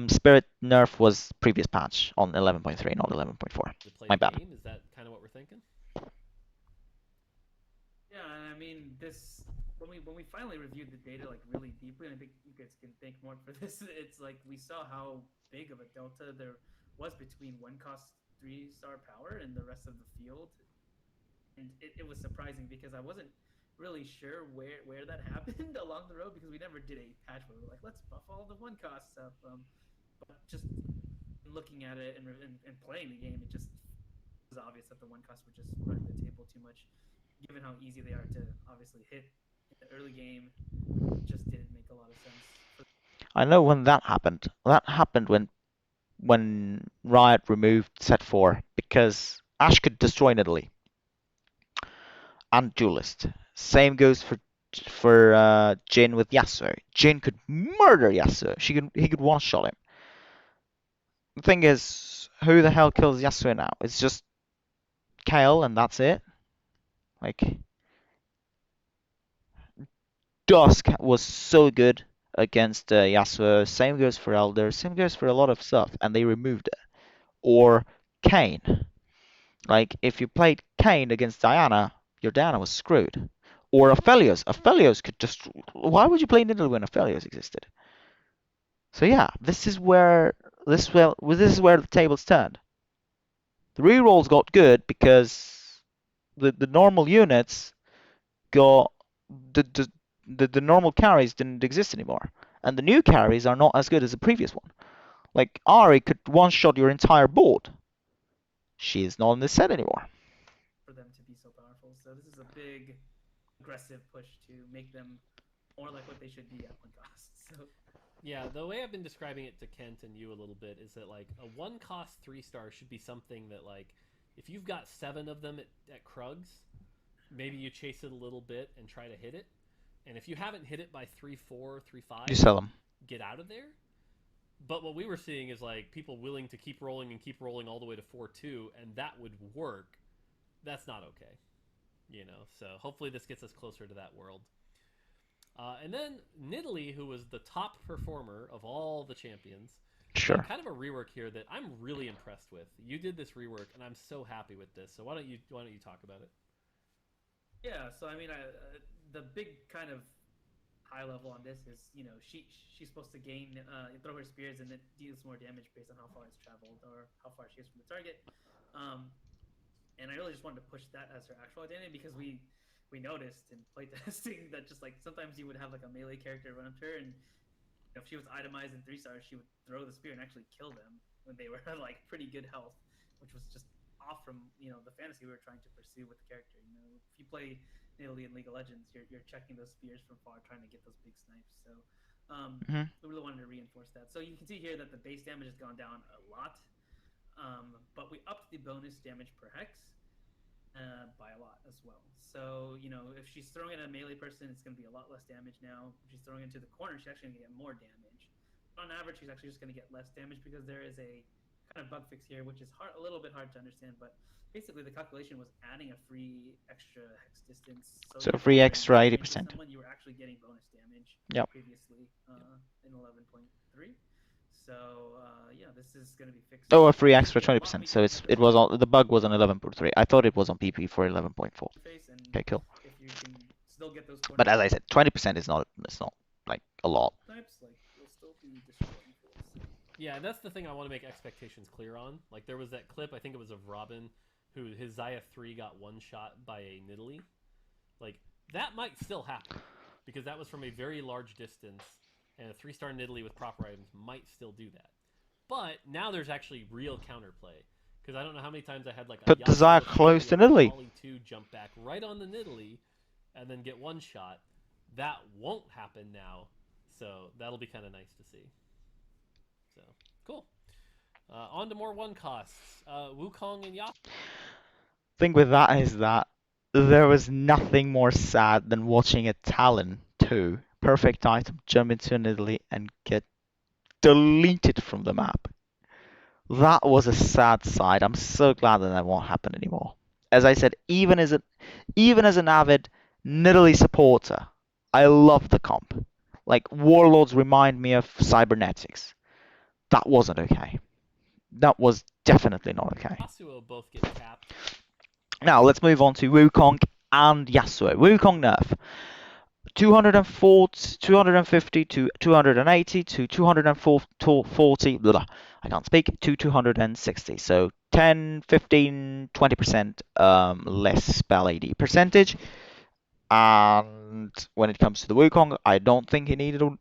Spirit nerf was previous patch on 11.3, not 11.4. My bad. Is that kind of what we're thinking? Yeah, I mean, this when we finally reviewed the data like really deeply, and I think you guys can thank Mort for this. It's like we saw how big of a delta there was between one cost 3 star power and the rest of the field, and it was surprising because I wasn't really sure where that happened along the road because we never did a patch where we were like, let's buff all the one costs up. But just looking at it and playing the game, it just was obvious that the one costs were just running the table too much, given how easy they are to obviously hit in the early game. Just didn't make a lot of sense. I know when that happened. That happened when Riot removed set 4 because Ash could destroy Nidalee and Duelist. Same goes for Jin with Yasuo. Jin could murder Yasuo. He could one shot him. The thing is, who the hell kills Yasuo now? It's just Kayle and that's it. Like Dusk was so good against Yasuo. Same goes for Elder. Same goes for a lot of stuff, and they removed it. Or Kayn. Like if you played Kayn against Diana, your Diana was screwed. Or Aphelios. Aphelios could just. Why would you play Nidalee when Aphelios existed? So yeah, this is where the tables turned. The rerolls got good because the normal units got the, the normal carries didn't exist anymore, and the new carries are not as good as the previous one. Like Ari could one shot your entire board. She is not in this set anymore. For them to be so powerful, so this is a big aggressive push to make them more like what they should be at one cost. So Yeah, the way I've been describing it to Kent and you a little bit is that like a one cost 3 star should be something that like if you've got 7 of them at Krugs, maybe you chase it a little bit and try to hit it. And if you haven't hit it by 3-4, 3-5, You sell them. get out of there. But what we were seeing is like people willing to keep rolling and keep rolling all the way to 4-2, and that would work. That's not okay, you know. So hopefully this gets us closer to that world. And then Nidalee, who was the top performer of all the champions, Sure. kind of a rework here that I'm really impressed with. You did this rework, and I'm so happy with this. So why don't you talk about it? yeah, so I mean, the big kind of high level on this is she's supposed to gain throw her spears and it deals more damage based on how far it's traveled or how far she is from the target. And I really just wanted to push that as her actual identity because we noticed in playtesting that just like sometimes you would have like a melee character run up to her and if she was itemized in 3 stars, she would throw the spear and actually kill them when they were like pretty good health, which was just off from the fantasy we were trying to pursue with the character. If you play Nidalee in League of Legends, you're checking those spears from far, trying to get those big snipes. So Mhm. We really wanted to reinforce that. So you can see here that the base damage has gone down a lot, but we upped the bonus damage per hex by a lot as well. So, if she's throwing it at a melee person, it's going to be a lot less damage now. If she's throwing it into the corner, she's actually going to get more damage. But on average, she's actually just going to get less damage because there is a kind of bug fix here, which is a little bit hard to understand. But basically, the calculation was adding a free extra hex distance. So So even though free you were in extra range with 80%. someone, you were actually getting bonus damage Yep. previously in 11.3. So yeah, this is going to be fixed. Oh, a free extra Basically, a lot 20%. So weaker compared to it what was on the bug was on 11.3. I thought it was on PP for 11.4. face, and Okay, cool. if you can still get those But corner as I said, 20% is not it's not like a lot. types, like you'll still be destroying fools. Yeah, and that's the thing I want to make expectations clear on. Like there was that clip, I think it was of Robin, who his Zaya 3 got one shot by a Nidalee. Like that might still happen because that was from a very large distance, and a 3-star Nidalee with proper items might still do that. But now there's actually real counterplay because I don't know how many times I had like a Put Desire Yasuo close to Shuri Italy. Volley 2 jump back right on the Nidalee and then get one shot. That won't happen now, so that'll be kind of nice to see. So cool. On to more one costs. Wukong and Yasuo. Thing with that is that there was nothing more sad than watching a Talon 2 perfect item jump into an Italy and get deleted from the map. That was a sad sight. I'm so glad that won't happen anymore. As I said, even as an avid Nidalee supporter, I love the comp. Like Warlords remind me of Cybernetics. That wasn't okay. That was definitely not okay. Both get capped. Now let's move on to Wukong and Yasuo. Wukong nerf. 240, 250 to 280 to 240, blah, I can't speak, to 260. So 10, 15, 20% less spell AD percentage. And when it comes to the Wukong, I don't think he needed a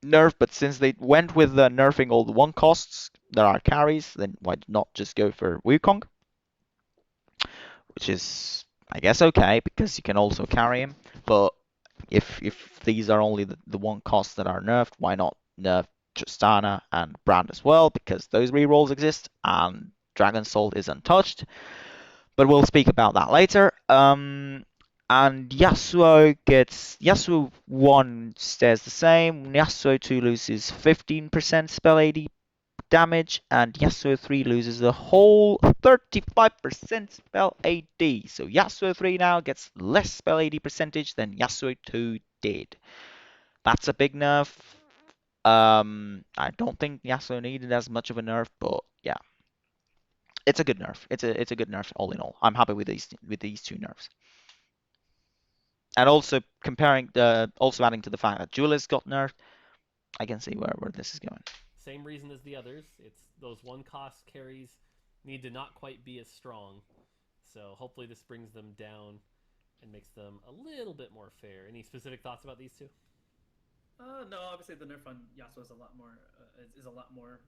nerf, but since they went with nerfing all the one costs that are carries, then why not just go for Wukong? Which is, I guess, okay, because you can also carry him. But if these are only the one costs that are nerfed, why not nerf Tristana and Brand as well? Because those rerolls exist and Dragon Soul is untouched. But we'll speak about that later. And Yasuo 1 stays the same. Yasuo 2 loses 15% spell AD damage, and Yasuo 3 loses the whole 35% spell AD. So Yasuo 3 now gets less spell AD percentage than Yasuo 2 did. That's a big nerf. I don't think Yasuo needed as much of a nerf, but yeah, it's a good nerf. It's a good nerf all in all. I'm happy with these two nerfs. And also also adding to the fact that Julius got nerfed, I can see where this is going. Same reason as the others. It's those one cost carries need to not quite be as strong. So hopefully this brings them down and makes them a little bit more fair. Any specific thoughts about these two? No, obviously the nerf on Yasuo is a lot more,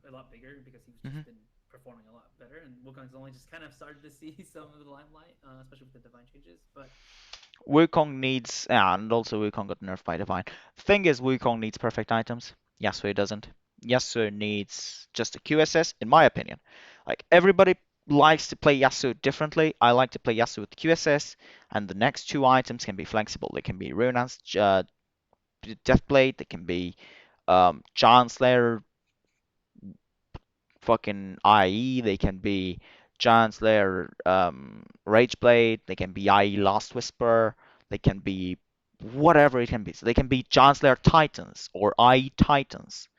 a lot bigger because he's just been performing a lot better, and Wukong's only just kind of started to see some of the limelight, especially with the divine changes. But Wukong needs, and also Wukong got nerfed by Divine. The thing is, Wukong needs perfect items. Yasuo doesn't. Yasuo needs just a QSS, in my opinion. Like, everybody likes to play Yasuo differently. I like to play Yasuo with QSS, and the next two items can be flexible. They can be Runance Deathblade, they can be Giant Slayer fucking IE, they can be Giant Slayer Rageblade, they can be IE Last Whisper, they can be whatever it can be. So they can be Giant Slayer Titans or IE Titans.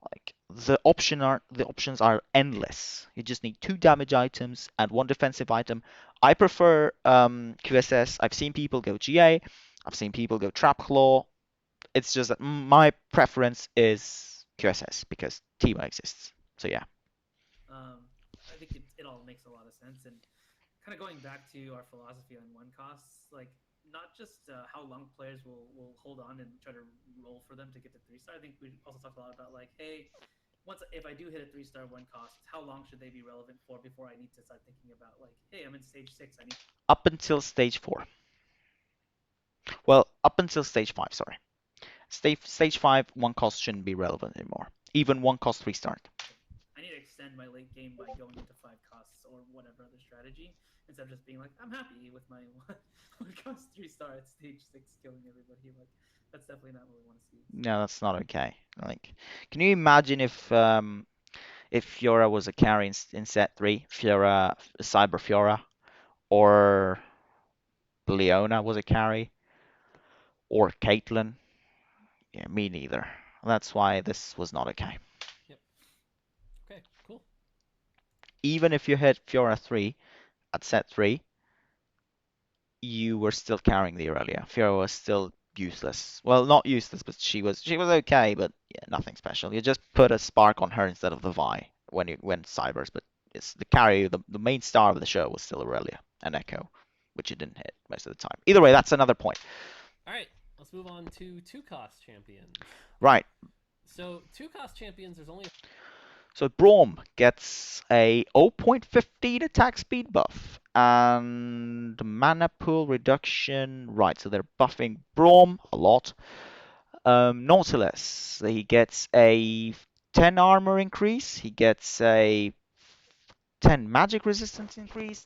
Like the options are endless. You just need two damage items and one defensive item. I prefer QSS. I've seen people go GA. I've seen people go Trap Claw. It's just that my preference is QSS because Teemo exists. So yeah. I think it all makes a lot of sense. And kind of going back to our philosophy on one costs, like not just how long players will hold on and try to roll for them to get to 3-star. I think we also talked a lot about like, hey, if I do hit a 3-star one cost, how long should they be relevant for before I need to start thinking about like, hey, I'm in stage 6, I need Up until stage 4. Well, up until stage 5, sorry. Stage 5, one cost shouldn't be relevant anymore. Even one cost restart. I need to extend my late game by going into 5 costs or whatever other strategy instead of just being like, I'm happy with my one cost 3 star at stage 6 killing everybody. Like, that's definitely not what we want to see. So, No, that's not okay. Like, can you imagine if Fiora was a carry in set 3, Fiora, Cyber Fiora, or Leona was a carry, or Caitlyn? Yeah, me neither. That's why this was not okay. Yep. Okay. Cool. Even if you hit Fiora 3 at set 3, you were still carrying the Aurelia. Fiora was still useless. Well, not useless, but she was okay, but yeah, nothing special. You just put a spark on her instead of the Vi when you went Cybers, but it's the carry, the main star of the show was still Aurelia and Echo, which you didn't hit most of the time. Either way, that's another point. All right. Let's move on to two cost champions. Right. So two cost champions. There's only So Braum gets a 0.15 attack speed buff and mana pool reduction. Right, so they're buffing Braum a lot. Nautilus, he gets a 10 armor increase, he gets a 10 magic resistance increase,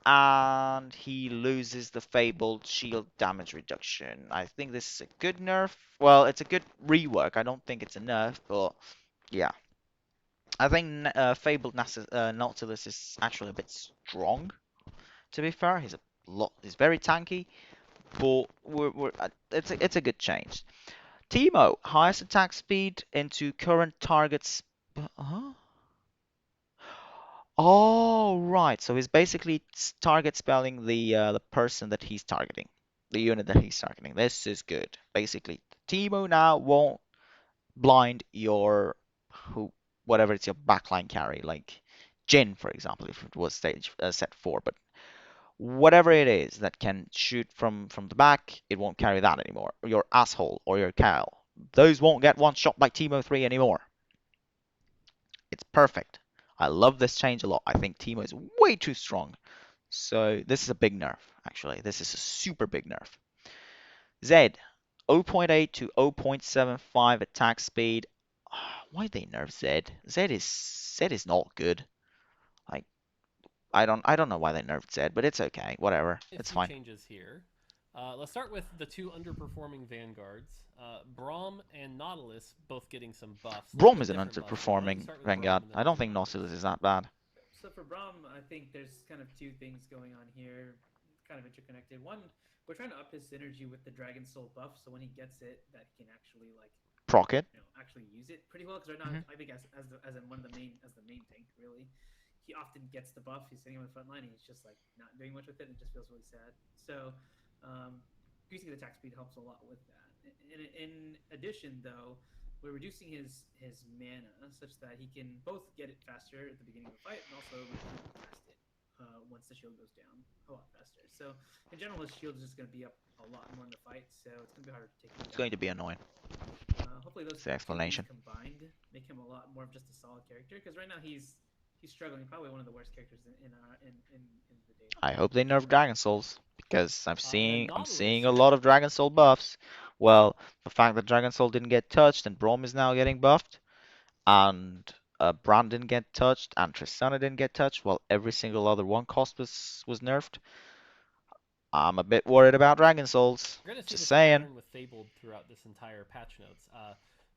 and he loses the Fabled shield damage reduction. I think this is a good nerf. Well, it's a good rework. I don't think it's a nerf, but yeah. I think Fabled Nautilus is actually a bit strong, to be fair. He's very tanky, but it's a good change. Teemo, highest attack speed into current targets. Huh? Oh, right. So he's basically target spelling the person that he's targeting, the unit that he's targeting. This is good. Basically, Teemo now won't blind your who whatever it's your backline carry, like Jin, for example, if it was stage set 4. But whatever it is that can shoot from the back, it won't carry that anymore. Or your asshole or your Kyle. Those won't get one shot by Teemo 3 anymore. It's perfect. I love this change a lot. I think Teemo is way too strong. So this is a big nerf, actually. This is a super big nerf. Zed, 0.8 to 0.75 attack speed. Why they nerf Zed? Zed is not good. Like I don't know why they nerfed Zed, but it's okay. Whatever. a It's few fine. changes here. Let's start with the two underperforming vanguards. Braum and Nautilus both getting some buffs, a little Braum bit is an different buffs. But why don't you underperforming start with Braum Vanguard. and then I we'll don't do think Nautilus? Nautilus is that bad. so for Braum, I think there's kind of two things going on here, kind of interconnected. One, we're trying to up his synergy with the Dragon Soul buff, so when he gets it, that he can actually like Proc it. actually use it pretty well. Because right now, Mhm. I think as in one of the main as the main tank, really, he often gets the buff. He's sitting on the front line, and he's just like not doing much with it, and it just feels really sad. So, increasing the attack speed helps a lot with that. In addition, though, we're reducing his mana such that he can both get it faster at the beginning of the fight and also cast it once the shield goes down a lot faster. So in general, his shield is just going to be up a lot more in the fight, so it's going to be harder to take him It's down. going to be annoying. Hopefully, those It's the two things explanation. combined make him a lot more of just a solid character. Because right now he's struggling, probably one of the worst characters in the data. I hope they nerf Dragon Souls because And then I'm Nautilus. seeing a lot of Dragon Soul buffs. Well, the fact that Dragon Soul didn't get touched and Braum is now getting buffed, and Brand didn't get touched, and Tristana didn't get touched, while every single other one cost was nerfed. I'm a bit worried about Dragon Souls. We're going to see Just this saying. pattern with Fabled throughout this entire patch notes.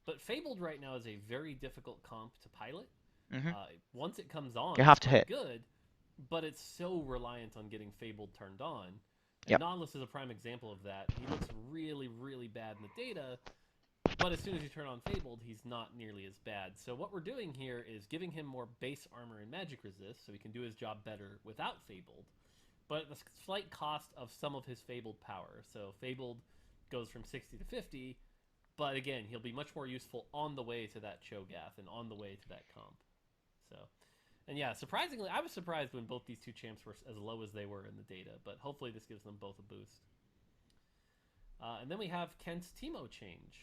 But Fabled right now is a very difficult comp to pilot. Hmm. Once it comes on, You it's have to quite hit. good, but it's so reliant on getting Fabled turned on. And Yep. Nautilus is a prime example of that. He looks really, really bad in the data, but as soon as you turn on Fabled, he's not nearly as bad. So what we're doing here is giving him more base armor and magic resist so he can do his job better without Fabled, but at the slight cost of some of his Fabled power. So Fabled goes from 60 to 50, but again, he'll be much more useful on the way to that Cho'Gath and on the way to that comp. So, and yeah, surprisingly, I was surprised when both these two champs were as low as they were in the data, but hopefully this gives them both a boost. And then we have Kent's Teemo change.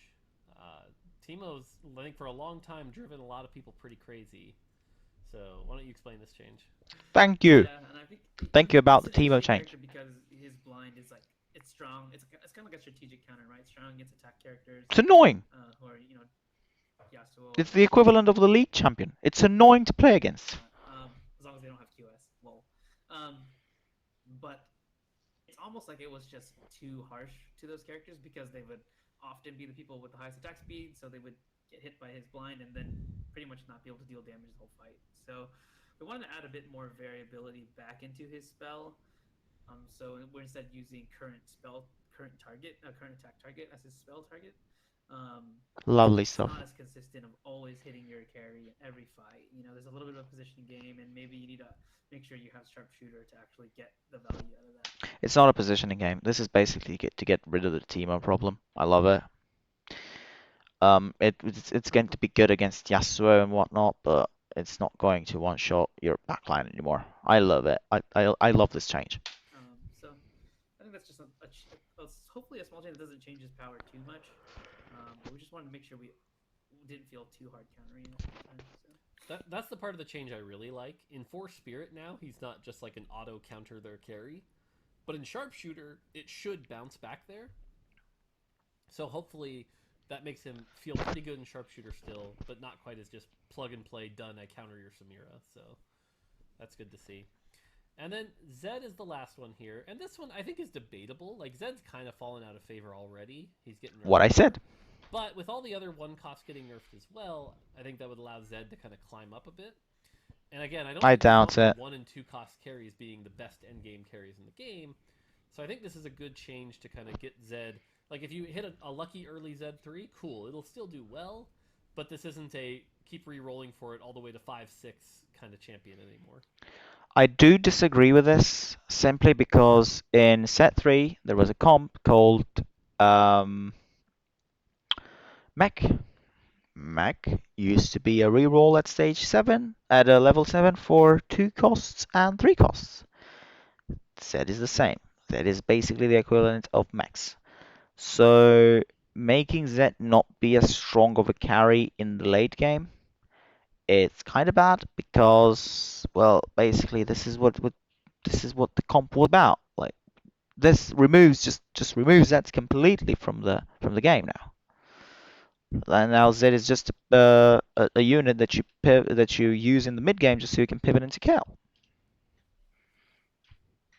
Teemo's, I think, for a long time driven a lot of people pretty crazy. So why don't you explain this change? Thank you. Yeah, and I think Thank you about he's the an Teemo interesting change. character because his blind is like it's strong. It's kind of like a strategic counter, right? Strong against attack characters It's annoying. who are Yasuo It's and the equivalent of the league champion. It's annoying to play against. as long as they don't have QS. Lol. Um, but it's almost like it was just too harsh to those characters because they would often be the people with the highest attack speed, so they would get hit by his blind and then pretty much not be able to deal damage the whole fight. So we wanted to add a bit more variability back into his spell. So we're instead using current target, current attack target as his spell target. So Lovely it's stuff. not as consistent of always hitting your carry in every fight. There's a little bit of a positioning game, and maybe you need to make sure you have sharpshooter to actually get the value out of that. It's not a positioning game. This is basically to get rid of the Teemo problem. I love it. It's going to be good against Yasuo and whatnot, but it's not going to one-shot your backline anymore. I love it. I love this change. So I think that's just hopefully a small change that doesn't change his power too much. But we just wanted to make sure we didn't feel too hard countering it all the time. So. That's the part of the change I really like. In Force Spirit now, he's not just like an auto counter their carry, but in Sharpshooter, it should bounce back there. So hopefully that makes him feel pretty good in Sharpshooter still, but not quite as just plug and play, done, I counter your Samira. So that's good to see. And then Zed is the last one here, and this one I think is debatable. Like Zed's kind of fallen out of favor already. He's getting nerfed What I said. but with all the other one costs getting nerfed as well, I think that would allow Zed to kind of climb up a bit. And again, I don't I think we doubt want it. 1 and 2 cost carries being the best end game carries in the game. So I think this is a good change to kind of get Zed. Like if you hit a lucky early Zed 3, cool, it'll still do well, but this isn't a keep re-rolling for it all the way to 5-6 kind of champion anymore. I do disagree with this simply because in set 3 there was a comp called um, Mech. Mech used to be a reroll at stage 7 at a level 7 for 2 costs and 3 costs. Zed is the same. Zed is basically the equivalent of Mechs. So making Zed not be as strong of a carry in the late game, it's kind of bad because, well, basically this is what the comp was about. Like this removes just removes Zed completely from the game now. And now Zed is just a unit that that you use in the mid game just so you can pivot into kill.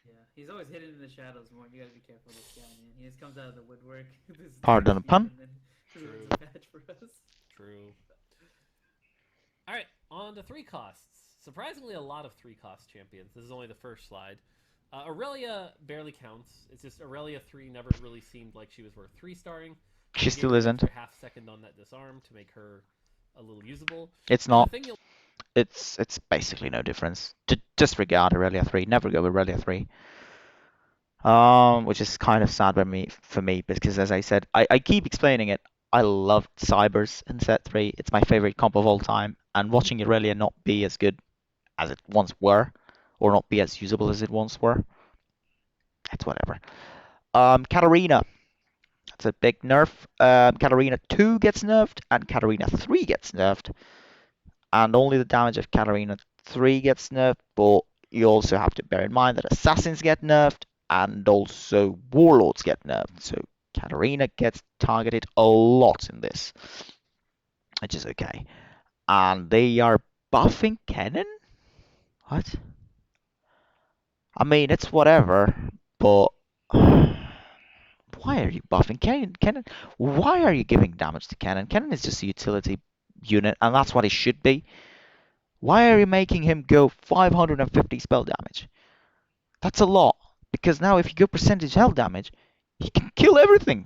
Yeah, he's always hidden in the shadows more. You gotta be careful of this guy, man. He just comes out of the woodwork. This Pardon the cheap, pun. and then ruins True. a patch for us. True. All right, on to 3 costs. Surprisingly, a lot of 3 cost champions. This is only the first slide. Aurelia barely counts. It's just Aurelia 3 never really seemed like she was worth 3-starring. She Gave still her an isn't. extra half second on that disarm to make her a little usable. It's And the not. thing you'll It's basically no difference. Disregard Aurelia 3. Never go with Aurelia 3. Which is kind of sad for me because as I said, I keep explaining it. I loved Cybers in set 3. It's my favorite comp of all time, and watching Aurelia not be as good as it once were, or not be as usable as it once were, it's whatever. Katarina, that's a big nerf. Katarina 2 gets nerfed, and Katarina 3 gets nerfed, and only the damage of Katarina 3 gets nerfed, but you also have to bear in mind that Assassins get nerfed, and also Warlords get nerfed, so Katarina gets targeted a lot in this, which is okay. And they are buffing Kennen? What? I mean, it's whatever, but why are you buffing Kennen? Kennen? Why are you giving damage to Kennen? Kennen is just a utility unit, and that's what he should be. Why are you making him go 550 spell damage? That's a lot, because now if you go percentage health damage, he can kill everything.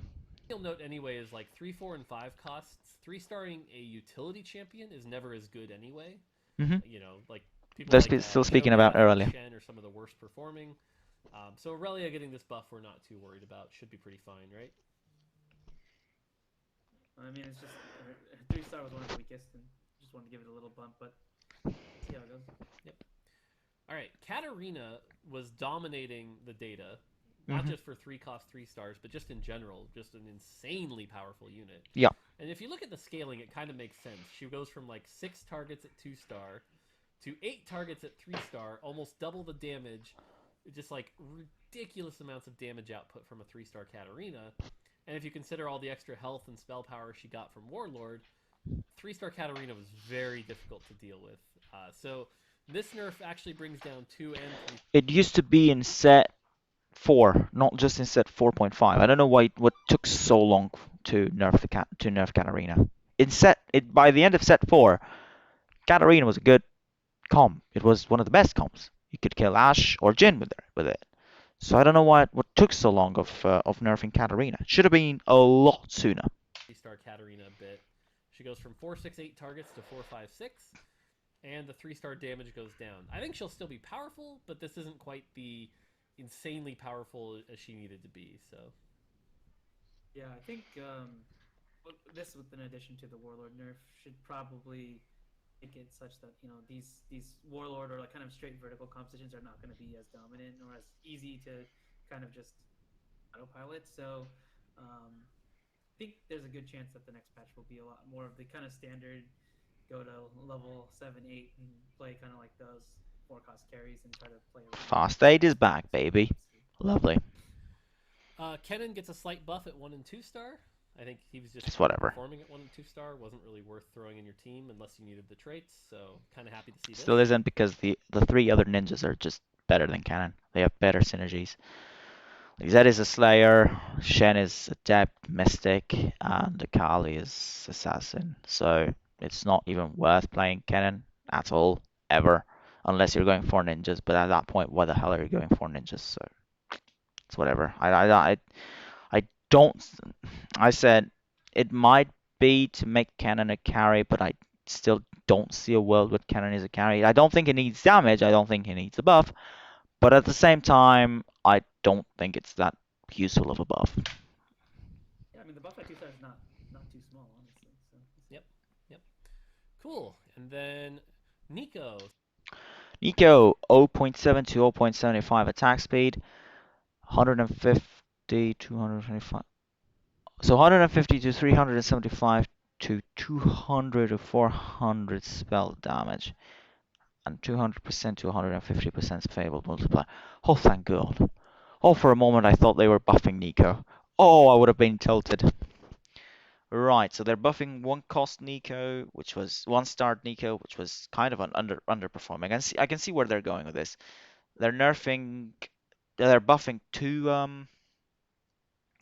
note anyway is like 3, 4, and 5 costs. 3-starring a utility champion is never as good anyway. Hmm. You know, like people They're like still speaking about Showdown and earlier. Shen are some of the worst performing. So Aurelia getting this buff, we're not too worried about. Should be pretty fine, right? I mean, it's just 3-star was one of the weakest, and just wanted to give it a little bump, but see how it goes. Yep. All right, Katarina was dominating the data, not Hmm. just for 3 cost 3 stars, but just in general, just an insanely powerful unit. Yeah. And if you look at the scaling, it kind of makes sense. She goes from like 6 targets at 2-star to 8 targets at 3-star, almost double the damage. Just like ridiculous amounts of damage output from a 3-star Katarina. And if you consider all the extra health and spell power she got from Warlord, 3-star Katarina was very difficult to deal with. So this nerf actually brings down 2 and 3. It used to be in set 4, not just in set 4.5. I don't know why what took so long to nerf Katarina. By the end of set 4, Katarina was a good comp. It was one of the best comps. You could kill Ashe or Jhin with it. So I don't know what took so long of nerfing Katarina. Should have been a lot sooner. 3-star Katarina a bit. She goes from 468 targets to 456, and the 3-star damage goes down. I think she'll still be powerful, but this isn't quite the insanely powerful as she needed to be. So Yeah, I think this, with an addition to the Warlord nerf, should probably make it such that these Warlord or like kind of straight vertical compositions are not going to be as dominant or as easy to kind of just autopilot. So I think there's a good chance that the next patch will be a lot more of the kind of standard go to level 7, 8 and play kind of like those 4 cost carries and try to play around Fast 8 is back, so baby. Lovely. Kennen gets a slight buff at 1 and 2-star. I think he was just It's whatever. performing at 1 and 2-star. Wasn't really worth throwing in your team unless you needed the traits. So kind of happy to see this. Still isn't because the 3 other ninjas are just better than Cannon. They have better synergies. Zed is a Slayer, Shen is Adept, Mystic, and Akali is Assassin. So it's not even worth playing Kennen at all, ever, unless you're going for ninjas. But at that point, why the hell are you going for ninjas? So it's whatever. I don't. I said it might be to make Kennen a carry, but I still don't see a world where Kennen is a carry. I don't think he needs damage. I don't think he needs a buff. But at the same time, I don't think it's that useful of a buff. Yeah, I mean the buff at 2 stars is not too small, honestly. So Yep. Cool. And then Nico. Nico, 0.7 to 0.75 attack speed, 150, 225. So 150 to 375 to 200 to 400 spell damage, and 200% to 150% fabled multiplier. Oh, thank God. Oh, for a moment I thought they were buffing Nico. Oh, I would have been tilted. Right, so they're buffing 1 cost Nico, which was 1 star Nico, which was kind of an underperforming. I can see where they're going with this. They're buffing 2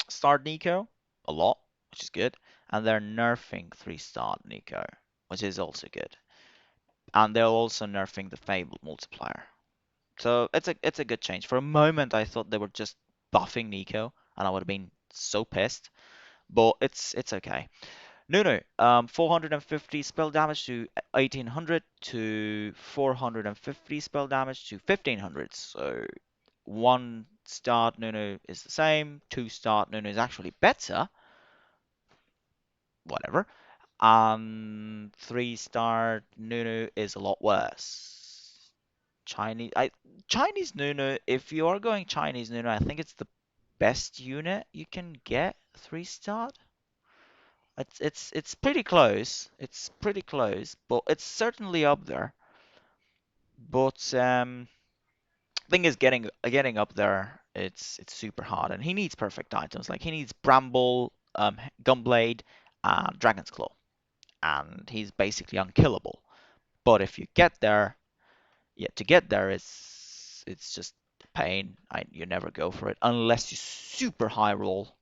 star Nico a lot, which is good, and they're nerfing 3-star Nico, which is also good. And they're also nerfing the fabled multiplier. So it's a good change. For a moment I thought they were just buffing Nico, and I would have been so pissed. But it's okay. Nunu, 450 spell damage to 1800 to 450 spell damage to 1500. So 1 star Nunu is the same. 2-star Nunu is actually better. Whatever. 3-star Nunu is a lot worse. Chinese Nunu. If you are going Chinese Nunu, I think it's the best unit you can get 3-star. It's pretty close. It's pretty close, but it's certainly up there. But thing is, getting up there, it's super hard, and he needs perfect items. Like he needs Bramble, Gunblade, and Dragon's Claw, and he's basically unkillable. But if you get there, yeah, to get there it's just pain. You never go for it unless you super high roll.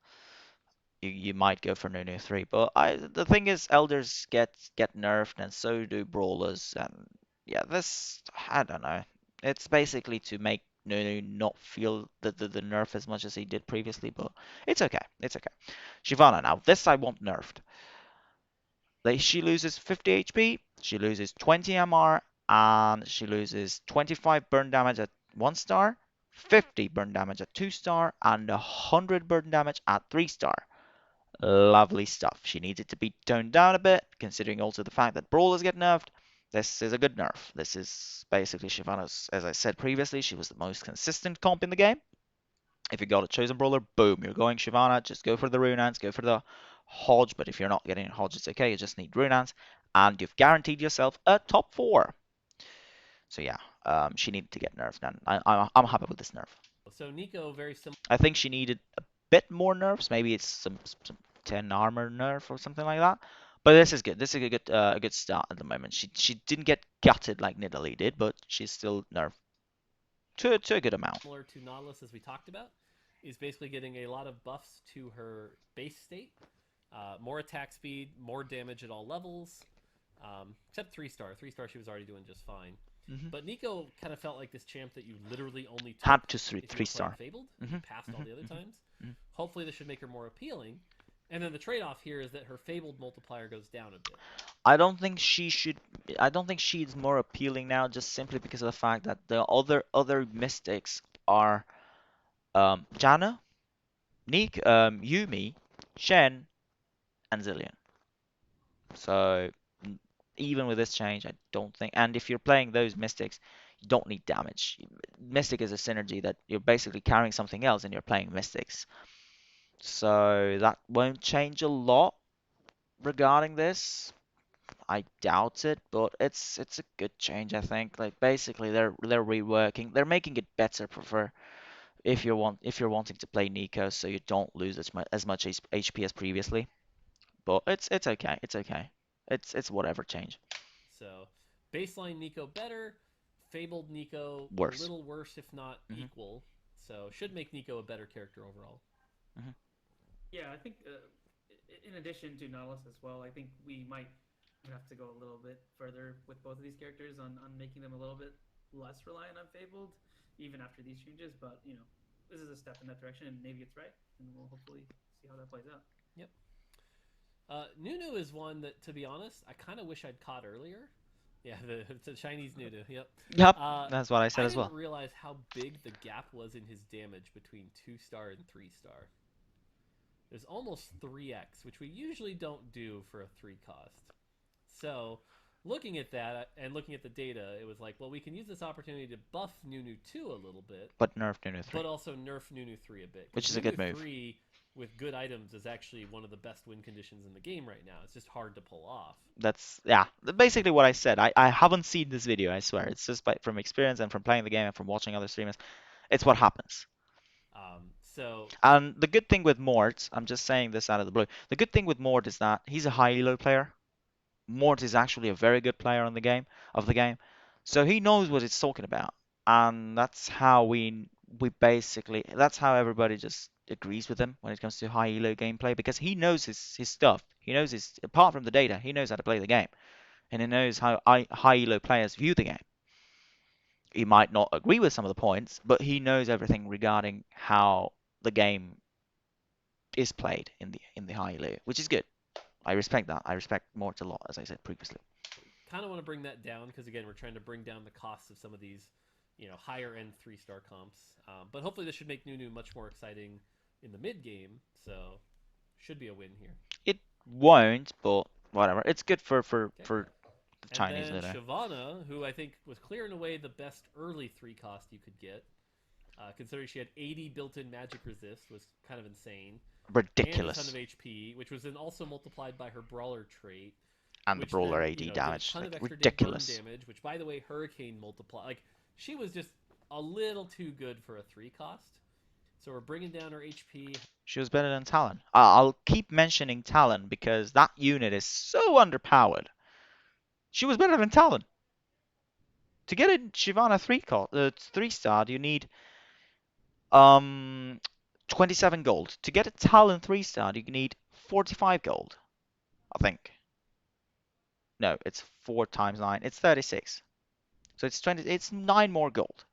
You might go for Nunu 3. But the thing is, Elders get nerfed, and so do Brawlers. And yeah, this, I don't know. It's basically to make Nunu not feel the nerf as much as he did previously, but it's okay. It's okay. Shyvana, now this I want nerfed. She loses 50 HP, she loses 20 MR, and she loses 25 burn damage at 1-star, 50 burn damage at 2-star, and 100 burn damage at 3-star. Lovely stuff. She needs it to be toned down a bit, considering also the fact that Brawlers get nerfed. This is a good nerf. This is basically Shyvana's, as I said previously, she was the most consistent comp in the game. If you got a chosen brawler, boom, you're going Shyvana. Just go for the Runans, go for the Hodge. But if you're not getting a Hodge, it's okay. You just need Runans, and you've guaranteed yourself a top 4. So yeah, she needed to get nerfed, and I'm happy with this nerf. So Nico, very similar I think she needed a bit more nerfs. Maybe it's some 10 armor nerf or something like that. But this is good. This is a good start at the moment. She didn't get gutted like Nidalee did, but she's still nerfed to a good amount. to Nautilus as we talked about, is basically getting a lot of buffs to her base state. More attack speed, more damage at all levels. Except 3-star. 3-star she was already doing just fine. Hmm. But Nico kind of felt like this champ that you literally only took Had to if you were three playing star. Fabled, and Hmm. you passed all Hmm. the other Hmm. times. Hmm. Hopefully this should make her more appealing. And then the trade-off here is that her Fabled multiplier goes down a bit. I don't think she should. I don't think she's more appealing now, just simply because of the fact that the other mystics are Janna, Neek, Yumi, Shen, and Zillion. So even with this change, I don't think. And if you're playing those mystics, you don't need damage. Mystic is a synergy that you're basically carrying something else, and you're playing mystics. So that won't change a lot regarding this. I doubt it, but it's a good change, I think. Like basically they're reworking, they're making it better for if you're wanting to play Nico, so you don't lose as much HP as previously. But it's okay, it's okay. It's whatever change. So baseline Nico better, Fabled Nico a Worse. little worse, if not Hmm. equal. So should make Nico a better character overall. Hmm. Yeah, I think in addition to Nautilus as well, I think we might have to go a little bit further with both of these characters on making them a little bit less reliant on Fabled, even after these changes. But this is a step in that direction, and maybe it's right, and we'll hopefully see how that plays out. Yep. Nunu is one that, to be honest, I kind of wish I'd caught earlier. Yeah, it's a Chinese Nunu. Yep. Yep, Uh, that's what I said I as didn't well. realize how big the gap was in his damage between 2-star and 3-star. There's almost 3x, which we usually don't do for a 3 cost. So, looking at that and looking at the data, it was like, well, we can use this opportunity to buff Nunu 2 a little bit, But nerf Nunu 3, but also nerf Nunu 3 a bit. which Because is a Nunu good move. 3 with good items is actually one of the best win conditions in the game right now. It's just hard to pull off. That's yeah, basically what I said. I haven't seen this video, I swear. It's just from experience and from playing the game and from watching other streamers. It's what happens. So And the good thing with Mort, I'm just saying this out of the blue. The good thing with Mort is that he's a high elo player. Mort is actually a very good player on the game, so he knows what he's talking about, and that's how we basically that's how everybody just agrees with him when it comes to high elo gameplay because he knows his stuff. He knows his apart from the data, he knows how to play the game, and he knows how high elo players view the game. He might not agree with some of the points, but he knows everything regarding how the game is played in the high elo, which is good. I respect that. I respect Mort a lot, as I said previously. kind of want to bring that down because again, we're trying to bring down the costs of some of these, higher end 3-star comps. But hopefully, this should make Nunu much more exciting in the mid game. So should be a win here. It won't, but whatever. It's good Okay. for the And Chinese then Ludo. Shyvana, who I think was clear in a way the best early 3 cost you could get, considering she had 80 built-in magic resist, was kind of insane. And a ton of Ridiculous. HP, which was then also multiplied by her brawler trait, And the which brawler then AD did a damage. ton of Like extra burn ridiculous. damage. Which, by the way, Hurricane multiply. Like she was just a little too good for a 3 cost. So we're bringing down her HP. She was better than Talon. I'll keep mentioning Talon because that unit is so underpowered. She was better than Talon. To get a Shyvana 3 star, you need um 27 gold. To get a Talon 3 star, you need 45 gold. I think. No, it's 4 times 9. It's 36. So it's 20. It's 9 more gold.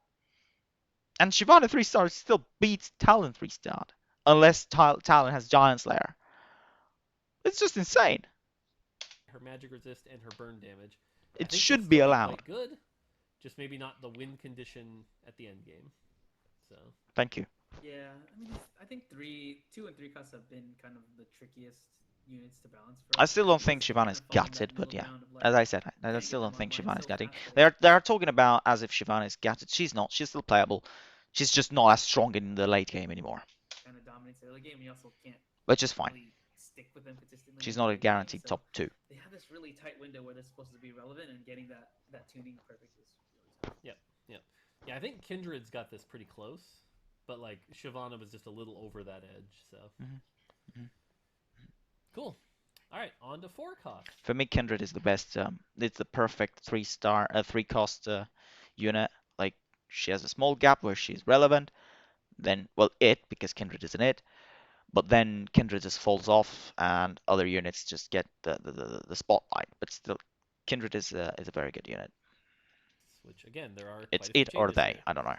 And Shyvana 3 star still beats Talon 3 star. Unless Talon has Giant Slayer. It's just insane. Her magic resist and her burn damage. I It think she'll should be still be allowed. quite good. Just maybe not the win condition at the end game. So Thank you. Yeah, I mean, I think 2 and 3 costs have been kind of the trickiest units to balance for I us. still don't think Just kind Shyvana of is falling in gutted, that but middle yeah. ground of like, As I said, I can't still get don't them think online, Shyvana is so we gutting. have to. They are talking about as if Shyvana is gutted. She's not. She's still playable. She's just not as strong in the late game anymore, Kind of dominates the early game, and you also can't which is fine. really stick with them consistently She's in the not a late game. guaranteed So top 2. they have this really tight window where they're supposed to be relevant, and getting that tuning perfect is really tough. yep, yep, yeah. I think Kindred's got this pretty close, but like Shyvana was just a little over that edge. So Mhm, mhm. cool. All right, on to four cost. For me, Kindred is the best. It's the perfect three cost unit. Like she has a small gap where she's relevant. Then, well, because Kindred isn't it. But then Kindred just falls off, and other units just get the spotlight. But still, Kindred is a very good unit. Which again, there are It's quite a few it or changes they. here. I don't know.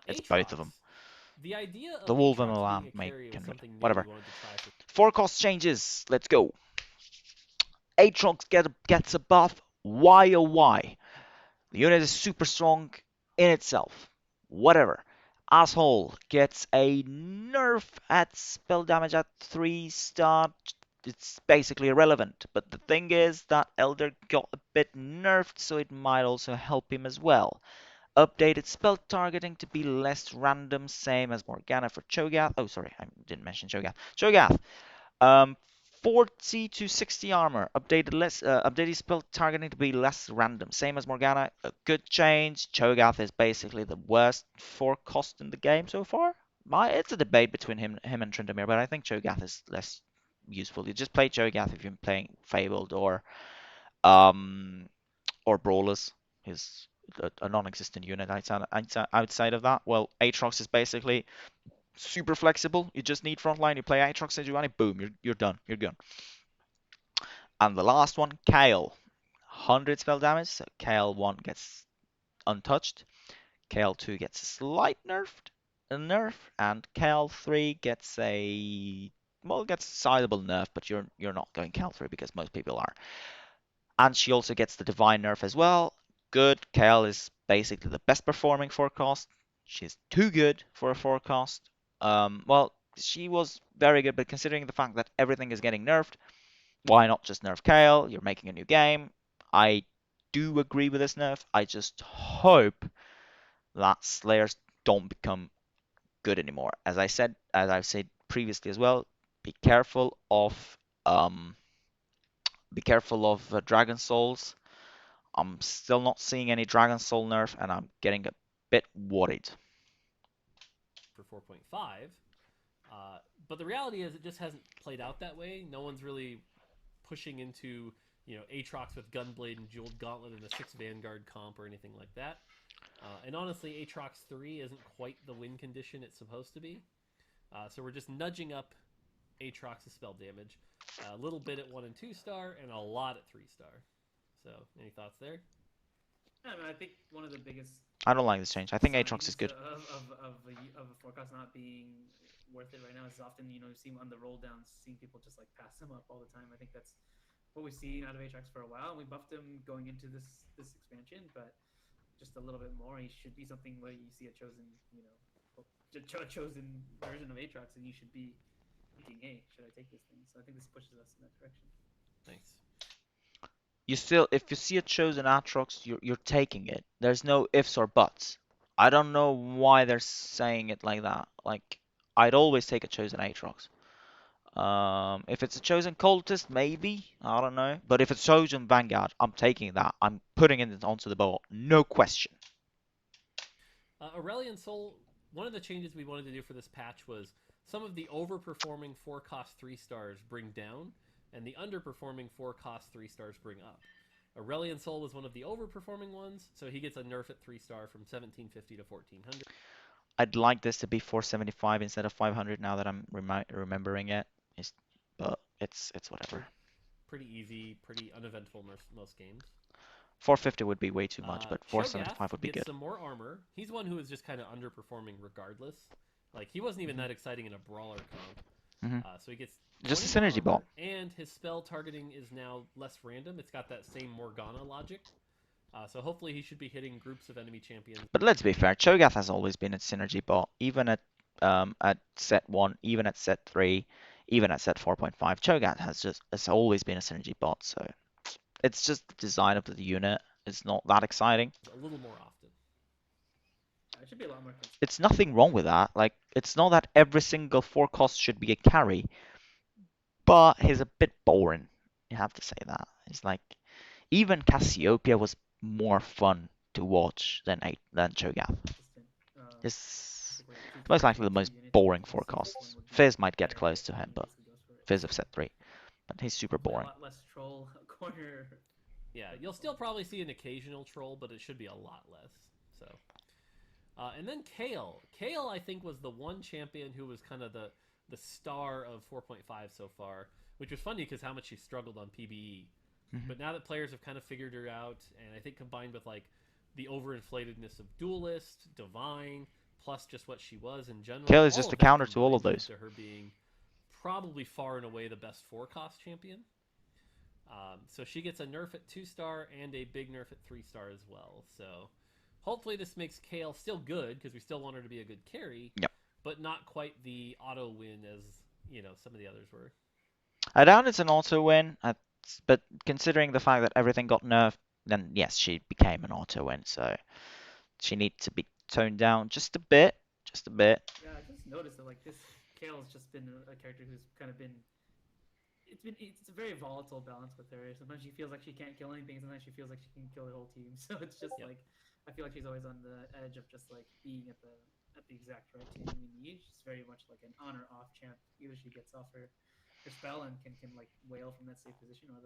It's both of them. Aatrox. The idea The of Wolf and Aatrox Milan being a make carry was Kindred. something new we Whatever. wanted to try for. Four cost changes. Let's go. Aatrox gets a buff. Why oh why? The unit is super strong in itself. Whatever. Asshole gets a nerf at spell damage at 3-star. It's basically irrelevant. But the thing is that Elder got a bit nerfed, so it might also help him as well. Updated spell targeting to be less random, same as Morgana for Cho'Gath. Oh, sorry, I didn't mention Cho'Gath. Cho'Gath, um, 40 to 60 armor. Updated spell targeting to be less random. Same as Morgana. A good change. Cho'Gath is basically the worst 4 cost in the game so far. It's a debate between him and Tryndamere, but I think Cho'Gath is less useful. You just play Cho'Gath if you're playing Fabled um or Brawlers. Is a non-existent unit outside of that. Well, Aatrox is basically super flexible. You just need frontline. You play Aatrox, Sejuani, boom, you're done. You're gone. And the last one, Kale. 100 spell damage, so Kale 1 gets untouched. Kale 2 gets a slight nerf, and Kale 3 gets gets a sizable nerf, but you're not going Kale 3 because most people are. And she also gets the divine nerf as well. Good. Kale is basically the best performing forecast. She's too good for a forecast. Well, she was very good, but considering the fact that everything is getting nerfed, why not just nerf Kale? You're making a new game. I do agree with this nerf. I just hope that Slayers don't become good anymore. As I've said previously as well, be careful of um, Dragon Souls. I'm still not seeing any Dragon Soul nerf, and I'm getting a bit worried. For 4.5. But the reality is, it just hasn't played out that way. No one's really pushing into Aatrox with Gunblade and Jeweled Gauntlet and a 6 Vanguard comp or anything like that. And honestly, Aatrox 3 isn't quite the win condition it's supposed to be. So we're just nudging up Aatrox's spell damage a little bit at 1 and 2 star and a lot at 3 star. So, any thoughts there? Yeah, I mean, I think one of the biggest I don't like this change. I think Aatrox is signs good. of a forecast not being worth it right now is often, you see him on the roll downs, seeing people just like pass him up all the time. I think that's what we've seen out of Aatrox for a while. And we buffed him going into this expansion, but just a little bit more. He should be something where you see a chosen, a chosen version of Aatrox, and you should be thinking, hey, should I take this thing? So I think this pushes us in that direction. Thanks. If you see a chosen Aatrox, you're taking it. There's no ifs or buts. I don't know why they're saying it like that. Like, I'd always take a chosen Aatrox. If it's a chosen cultist, maybe. I don't know. But if it's chosen Vanguard, I'm taking that. I'm putting it onto the board. No question. Aurelion Soul, one of the changes we wanted to do for this patch was some of the overperforming 4 cost 3 stars bring down, and the underperforming 4 cost 3 stars bring up. Aurelion Soul was one of the overperforming ones, so he gets a nerf at 3 star from 1750 to 1400. I'd like this to be 475 instead of 500 now that I'm remembering it. But it's whatever. Pretty easy, pretty uneventful most games. 450 would be way too much, but Cho'Gath 475 would be gets good. some more armor. He's one who is just kind of underperforming regardless. Like, he wasn't even that exciting in a brawler comp. hmm So he gets Just a 20 more synergy armor, bot. and his spell targeting is now less random. It's got that same Morgana logic. So hopefully he should be hitting groups of enemy champions. But let's be fair, Cho'Gath has always been a synergy bot, even at set 1, even at set 3, even at set 4.5. Cho'Gath has always been a synergy bot, so it's just the design of the unit. It's not that exciting. A little more often. It should be a lot more consistent. It's nothing wrong with that. Like, it's not that every single 4 cost should be a carry, but he's a bit boring. You have to say that. It's like, even Cassiopeia was more fun to watch than Cho'Gath. Consistent. It's Like 2 Most likely the between two most units in boring between stages. One forecasts. would be Fizz might get better close if to him, he but basically goes for it. Fizz So of set 3. But he's super hopefully a boring. lot less troll corner. Yeah, you'll still probably see an occasional troll, but it should be a lot less. So, and then Kale. Kale, I think, was the one champion who was kind of the star of 4.5 so far, which was funny because how much she struggled on PBE. Mhm. But now that players have kind of figured her out, and I think combined with like the overinflatedness of Duelist, Divine, plus just what she was in general, Kale is all just a of that counter to all of combined led those. to her being probably far and away the best 4-cost champion. So she gets a nerf at 2-star and a big nerf at 3-star as well. So hopefully this makes Kale still good because we still want her to be a good carry, Yep. but not quite the auto win as some of the others were. I doubt it's an auto win, but considering the fact that everything got nerfed, then yes, she became an auto win. So she needs to be toned down just a bit, just a bit. Yeah, I just noticed that like this Kale's just been a character who's kind of been it's a very volatile balance with her. Sometimes she feels like she can't kill anything, sometimes she feels like she can kill the whole team. So it's just Yep. like I feel like she's always on the edge of just like being at the exact right timing we need. She's very much like an on or off champ. Either she gets off her spell and can like wail from that safe position, or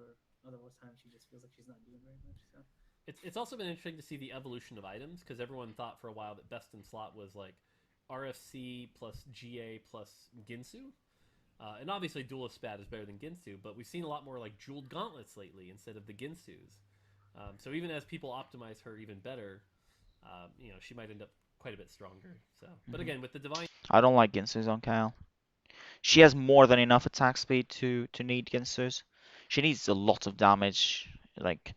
other times she just feels like she's not doing very much. So It's also been interesting to see the evolution of items because everyone thought for a while that best in slot was like RFC plus GA plus Ginsu. And obviously, Duelist Spat is better than Ginsu, but we've seen a lot more like jeweled gauntlets lately instead of the Ginsus. So even as people optimize her even better, she might end up quite a bit stronger. So, but again, with the divine, I don't like Ginsu's on Kale. She has more than enough attack speed to need Ginsu's. She needs a lot of damage. Like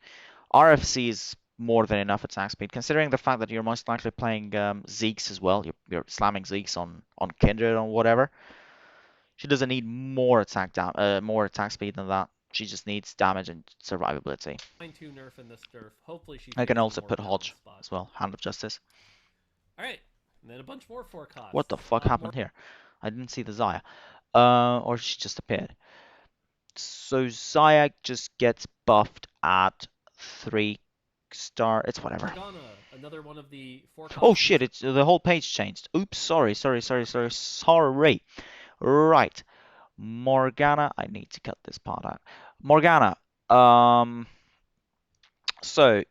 RFC is more than enough attack speed, considering the fact that you're most likely playing Zeeks as well. You're slamming Zeeks on Kindred or whatever. She doesn't need more attack speed than that. She just needs damage and survivability. 2 nerf and this nerf, hopefully she I can takes the also more put Hodge balanced spot. as well, Hand of Justice. All right, and then a bunch more forecasts. What the fuck More happened here? I didn't see the Zaya. Or she just appeared. So Zaya just gets buffed at 3-star. It's whatever. Morgana, another one of the forecasts. Oh shit! It's the whole page changed. Oops, sorry. Right, Morgana. I need to cut this part out. Morgana. So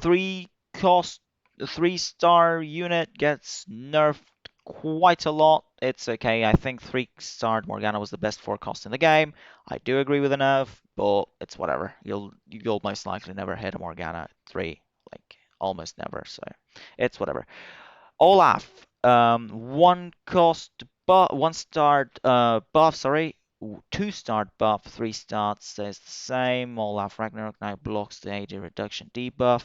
3-cost, 3-star unit gets nerfed quite a lot. It's okay. I think 3-star Morgana was the best 4-cost in the game. I do agree with the nerf, but it's whatever. You'll most likely never hit a Morgana at 3, like almost never. So it's whatever. Olaf, 1-cost buff, 1-star buff. Sorry. 2-star buff, 3-star stays the same. Olaf Ragnarok now blocks the AD reduction debuff.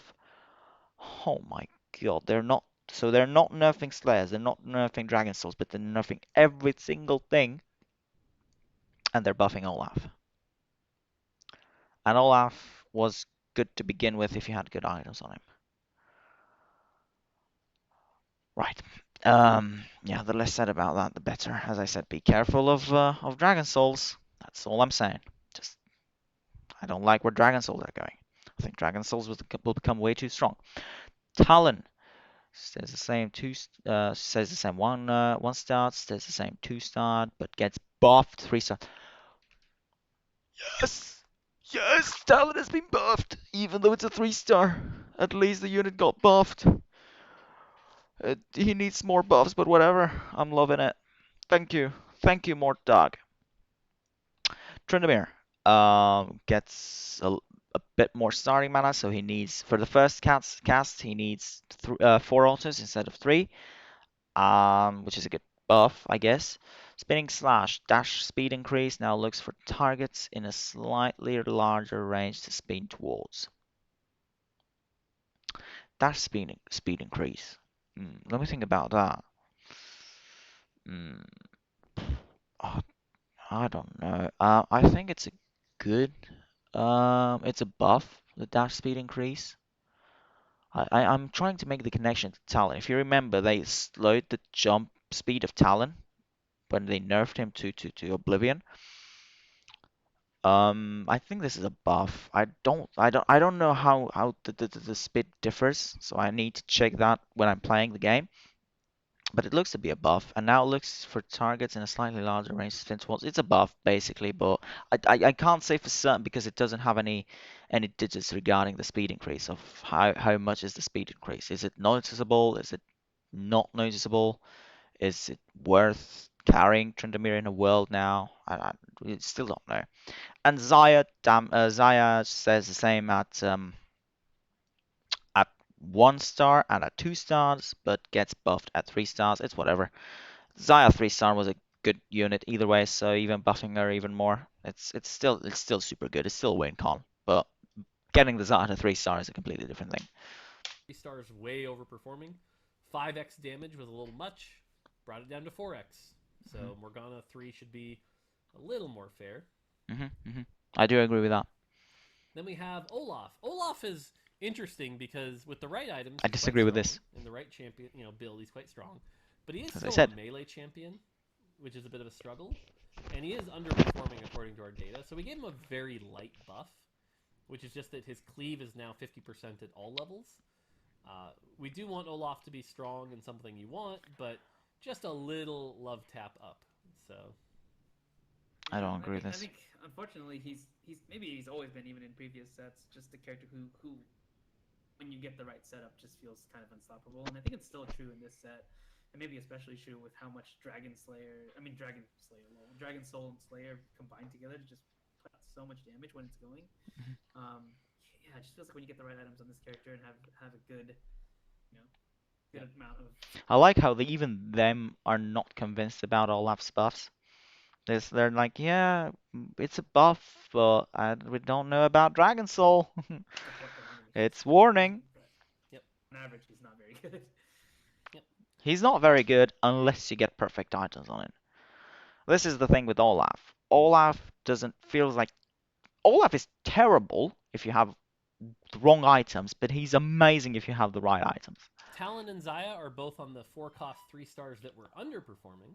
Oh my god, they're not nerfing Slayers, they're not nerfing Dragon Souls, but they're nerfing every single thing, and they're buffing Olaf. And Olaf was good to begin with if you had good items on him. Right. Yeah, the less said about that, the better. As I said, be careful of Dragon Souls. That's all I'm saying. Just, I don't like where Dragon Souls are going. I think Dragon Souls will become way too strong. Talon stays the same stays the same 1-star, stays the same 2-star, but gets buffed 3-star. Yes, yes, Talon has been buffed, even though it's a 3-star. At least the unit got buffed. He needs more buffs, but whatever. I'm loving it. Thank you. Thank you, Mortdog. Tryndamere gets a bit more starting mana, so he needs, for the first cast he needs 4 autos instead of 3, which is a good buff, I guess. Spinning Slash, dash speed increase, now looks for targets in a slightly larger range to spin towards. Dash speed increase. Let me think about that. Mm, oh, I don't know. I think it's a good. It's a buff, the dash speed increase. I'm trying to make the connection to Talon. If you remember, they slowed the jump speed of Talon when they nerfed him to Oblivion. I think this is a buff. I don't know how the speed differs, so I need to check that when I'm playing the game. but it looks to be a buff, and now it looks for targets in a slightly larger range than towards. It's a buff basically, but I can't say for certain because it doesn't have any digits regarding the speed increase of how much is the speed increase. Is it noticeable? Is it not noticeable? Is it worth carrying Tryndamere in a world now? I we still don't know. And Zaya says the same at 1 star and at 2 stars, but gets buffed at 3 stars. It's whatever. Zaya 3 star was a good unit either way, so even buffing her even more, it's still super good. It's still a win con, but getting the Zaya to 3 star is a completely different thing. 3 stars way overperforming. 5x damage was a little much. Brought it down to 4x. So Morgana 3 should be a little more fair. I do agree with that. Then we have Olaf. Olaf is interesting because with the right items, I he's quite disagree with strong. this. In the right champion, build, he's quite strong. But he is As I still a said, melee champion, which is a bit of a struggle. And he is underperforming according to our data. So we gave him a very light buff, which is just that his cleave is now 50% at all levels. We do want Olaf to be strong and something you want, but just a little love tap up. So I don't agree with I this. think unfortunately he's maybe he's always been, even in previous sets, just a character who when you get the right setup just feels kind of unstoppable. And I think it's still true in this set, and maybe especially true with how much Dragon Soul and Slayer combined together to just put out so much damage when it's going. Yeah, it just feels like when you get the right items on this character and have a good, good amount of. I like how even them are not convinced about Olaf's buffs. They're like, yeah, it's a buff, but we don't know about Dragon Soul. Support their enemies. It's warning. Yep. On average, he's not very good. Yep. He's not very good unless you get perfect items on it. This is the thing with Olaf. Olaf is terrible if you have the wrong items, but he's amazing if you have the right items. Talon and Zaya are both on the 4-cost 3 stars that were underperforming.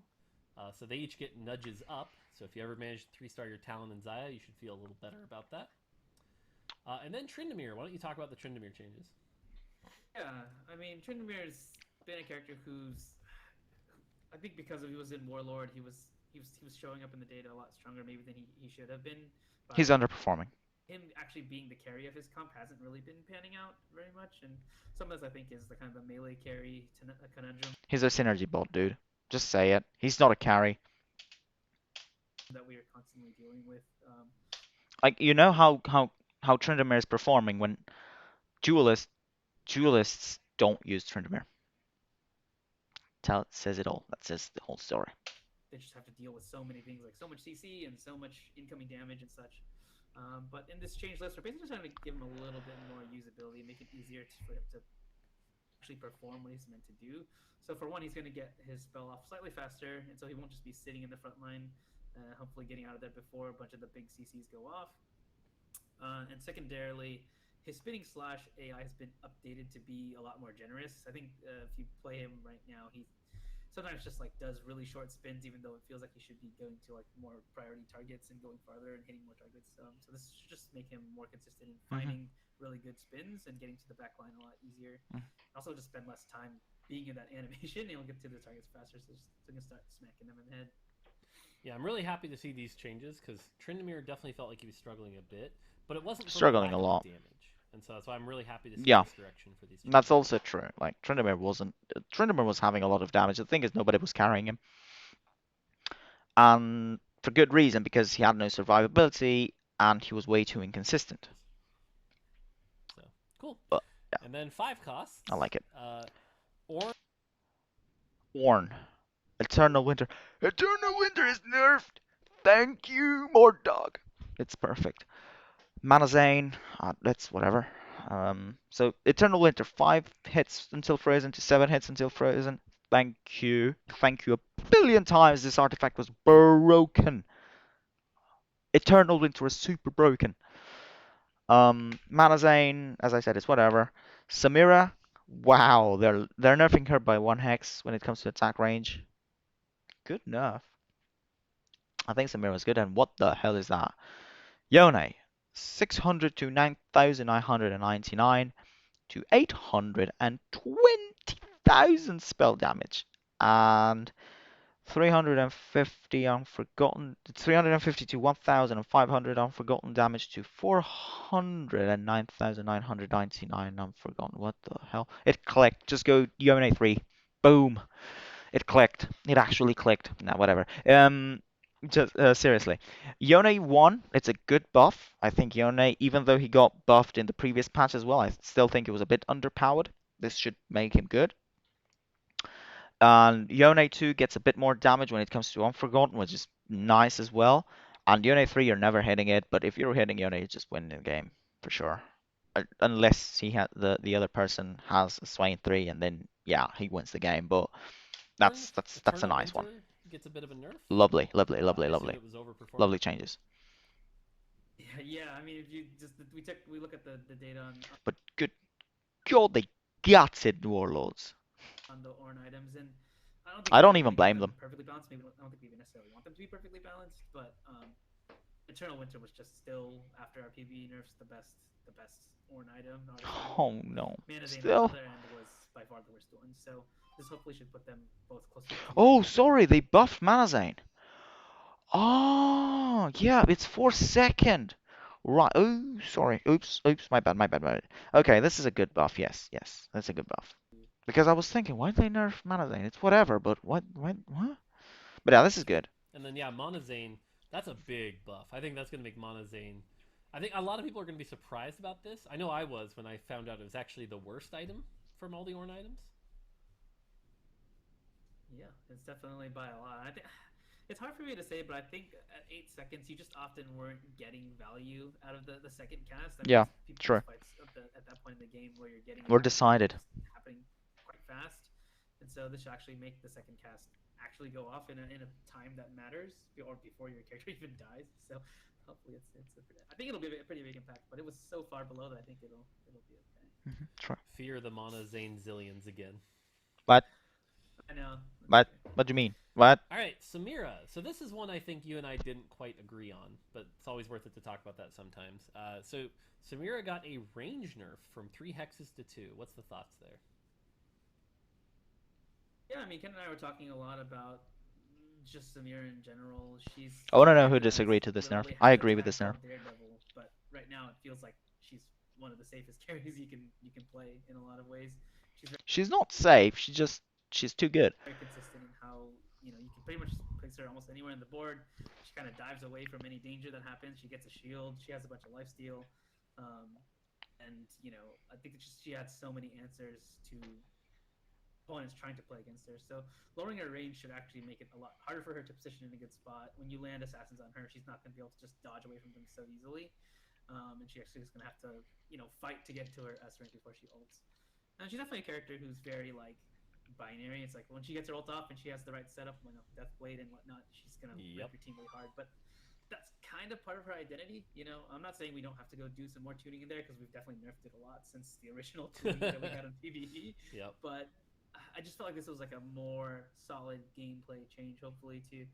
So they each get nudges up. So if you ever manage to 3-star your Talon and Zaya, you should feel a little better about that. And then Tryndamere. Why don't you talk about the Tryndamere changes? Yeah, I mean, Tryndamere's been a character who's, I think, because he was in Warlord, he was showing up in the data a lot stronger maybe than he should have been. But He's underperforming. him actually being the carry of his comp hasn't really been panning out very much, and some of this I think is the kind of the melee carry conundrum He's a synergy bot, dude. Just say it. He's not a carry. that we are constantly dealing with. Like, you know how Tryndamere is performing when duelists don't use Tryndamere. Says it all. That says the whole story. They just have to deal with so many things, like so much CC and so much incoming damage and such. But in this change list, we're basically trying to give him a little bit more usability, make it easier for him to actually perform what he's meant to do. So for one, he's going to get his spell off slightly faster, and so he won't just be sitting in the front line, hopefully getting out of there before a bunch of the big CCs go off. And secondarily, his spinning slash AI has been updated to be a lot more generous. I think if you play him right now, he sometimes just like does really short spins, even though it feels like he should be going to like more priority targets and going farther and hitting more targets. So this should just make him more consistent in finding really good spins and getting to the back line a lot easier. Also, just spend less time being in that animation, and he'll get to the targets faster, so he can start smacking them in the head. Yeah, I'm really happy to see these changes because Tryndamere definitely felt like he was struggling a bit, but it wasn't Struggling a lot. damage. And so that's why I'm really happy to see Yeah. this direction for these changes. That's also true. Like Tryndamere was having a lot of damage. The thing is, nobody was carrying him, and for good reason, because he had no survivability and he was way too inconsistent. So cool. But yeah, And then 5 costs. I like it. Ornn. Eternal Winter. Eternal Winter is nerfed. Thank you, Mortdog. It's perfect. Mana Zane, that's whatever. So Eternal Winter, 5 hits until frozen to 7 hits until frozen. Thank you. Thank you a billion times. This artifact was broken. Eternal Winter is super broken. Mana Zane, as I said, is whatever. Samira, wow, they're nerfing her by 1 hex when it comes to attack range. Good nerf. I think Samira's good, and what the hell is that? Yone, 600 to 9,999 to 820,000 spell damage. and 350 unforgotten, 350 to 1,500 unforgotten damage to 409,999 unforgotten. What the hell? It clicked. Just go Yone 3. Boom. It clicked. It actually clicked. Nah, whatever. Just seriously, Yone 1. It's a good buff. I think Yone, even though he got buffed in the previous patch as well, I still think it was a bit underpowered. This should make him good. And Yone 2 gets a bit more damage when it comes to Unforgotten, which is nice as well. And Yone 3, you're never hitting it, but if you're hitting Yone, you just win the game for sure. Unless the other person has a Swain 3, and then yeah, he wins the game. But The that's a Tournament nice one. Winter gets a bit of a nerf. Lovely, lovely, lovely, I assume lovely, it was overperforming. lovely changes. Yeah, yeah. I mean, if you just we look at the data But good God, they guts it, Warlords. on the Orn items, and I don't think I we're don't ever even going to get blame them them. perfectly balanced. Maybe I don't think we even necessarily want them to be perfectly balanced, but Eternal Winter was just still after our PvE nerfs the best Orn item artifact, and Oh no, Mana Zane on the still. other end was by far the worst one. So this hopefully should put them both closer to Oh, equal. sorry, they buffed Manazane. Oh, yeah, it's for second. Right. Oh, sorry. Oops. Oops. My bad. My bad. My bad. Okay, this is a good buff. Yes. Yes. That's a good buff. Because I was thinking, why did they nerf Manazane? It's whatever, but what? What? But yeah, this is good. And then yeah, Monazane, that's a big buff. I think that's going to make Monazane. I think a lot of people are going to be surprised about this. I know I was when I found out it was actually the worst item from all the Orn items. Yeah, it's definitely by a lot. I think it's hard for me to say, but I think at 8 seconds, you just often weren't getting value out of the second cast. I mean, Yeah. these people Sure. these fights at that point in the game where you're getting We're value out of decided. just happening quite fast, and so this should actually make the second cast actually go off in a time that matters, or before your character even dies. So hopefully I think it'll be a pretty big impact, but it was so far below that I think it'll be okay. Sure. Fear the Monazane zillions again. What? I know. That's What? okay. What do you mean? What? All right, Samira. So this is one I think you and I didn't quite agree on, but it's always worth it to talk about that sometimes. So Samira got a range nerf from 3 hexes to 2. What's the thoughts there? Yeah, I mean, Ken and I were talking a lot about just Samira in general. She's I want a to know who character that has disagreed to this nerf. literally I has a agree with tag this nerf. called Daredevil, but right now it feels like she's one of the safest carries you can play in a lot of ways. She's She's not safe. She's too good. very consistent in how you can pretty much place her almost anywhere on the board. She kind of dives away from any danger that happens. She gets a shield. She has a bunch of lifesteal, um, and I think it's just she had so many answers to opponents trying to play against her. So lowering her range should actually make it a lot harder for her to position in a good spot. When you land assassins on her, she's not going to be able to just dodge away from them so easily, and she actually is going to have to fight to get to her S rank before she ults. And she's definitely a character who's very like binary. It's like when she gets her ult off and she has the right setup, Deathblade and whatnot, she's gonna rip Yep. your team really hard. But that's kind of part of her identity. I'm not saying we don't have to go do some more tuning in there because we've definitely nerfed it a lot since the original tuning that we had on PvE. Yep. But I just felt like this was like a more solid gameplay change, hopefully to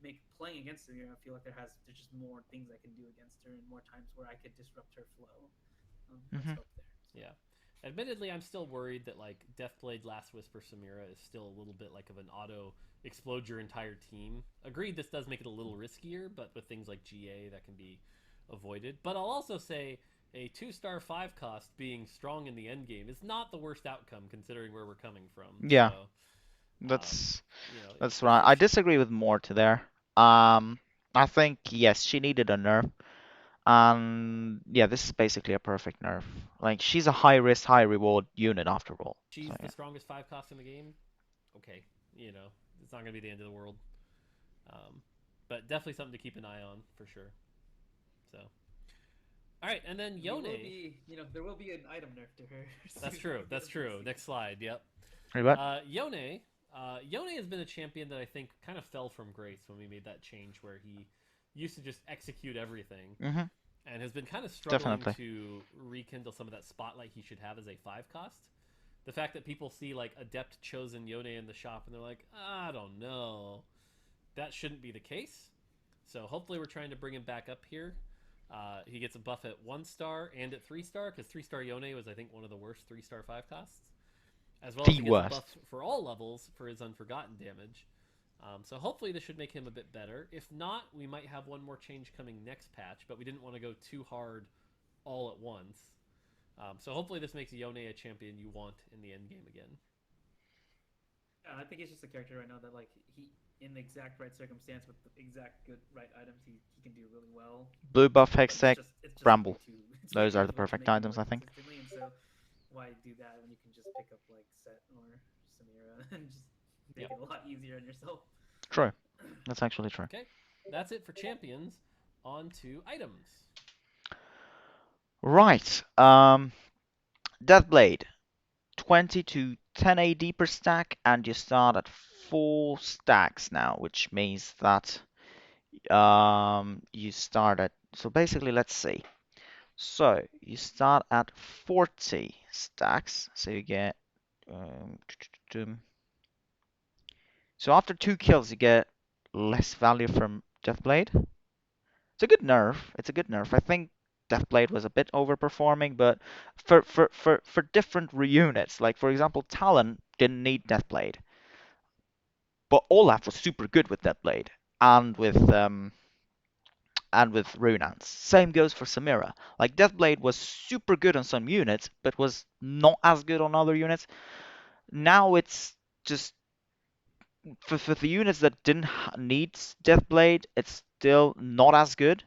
make playing against her. I feel like there's just more things I can do against her and more times where I could disrupt her flow. Let's Hmm. hope there. Yeah. Admittedly, I'm still worried that like Deathblade Last Whisper Samira is still a little bit like of an auto explode your entire team. Agreed, this does make it a little riskier, but with things like GA, that can be avoided. But I'll also say a 2-star 5 cost being strong in the end game is not the worst outcome considering where we're coming from. Yeah, So, that's you know, that's right. I it's disagree with Mort there. Um, I think yes, she needed a nerf. And yeah, this is basically a perfect nerf. Like she's a high risk, high reward unit after all. So she's the yeah. strongest 5 cost in the game. Okay, it's not going to be the end of the world. Um, but definitely something to keep an eye on for sure. So, all right, and then Yone. There will be an item nerf to her. That's true. That's true. Next slide. Yep. Hey, what? Yone. Yone has been a champion that I think kind of fell from grace when we made that change where he used to just execute everything Hmm. and has been kind of struggling Definitely. to rekindle some of that spotlight he should have as a 5 cost. The fact that people see like Adept chosen Yone in the shop and they're like, I don't know. That shouldn't be the case. So hopefully we're trying to bring him back up here. He gets a buff at 1 star and at 3 star because 3 star Yone was I think one of the worst 3-star 5 costs. as well as The he gets a worst. buff for all levels for his Unforgotten damage. So hopefully this should make him a bit better. If not, we might have one more change coming next patch, but we didn't want to go too hard all at once. So hopefully this makes Yone a champion you want in the end game again. Yeah, I think he's just a character right now that like he in the exact right circumstance with the exact good right items he can do really well. Blue buff, But it's Hextech, just way Bramble. too it's way Those too are the difficult to perfect make him items, work I think. consistently, and so why do that when you can just pick up like Set or Samira and just make Yep. it a lot easier on yourself. True. That's actually true. Okay, that's it for champions. On to items. Right. Deathblade. 20 to 10 AD per stack, and you start at 4 stacks now, which means that you start at, so basically, let's see. So you start at 40 stacks, so you get um, so after 2 kills you get less value from Deathblade. It's a good nerf. It's a good nerf. I think Deathblade was a bit overperforming, but for different units, like for example, Talon didn't need Deathblade, but Olaf was super good with Deathblade and with Runance. Same goes for Samira. Like Deathblade was super good on some units, but was not as good on other units. Now it's just for the units that didn't need Deathblade, it's still not as good.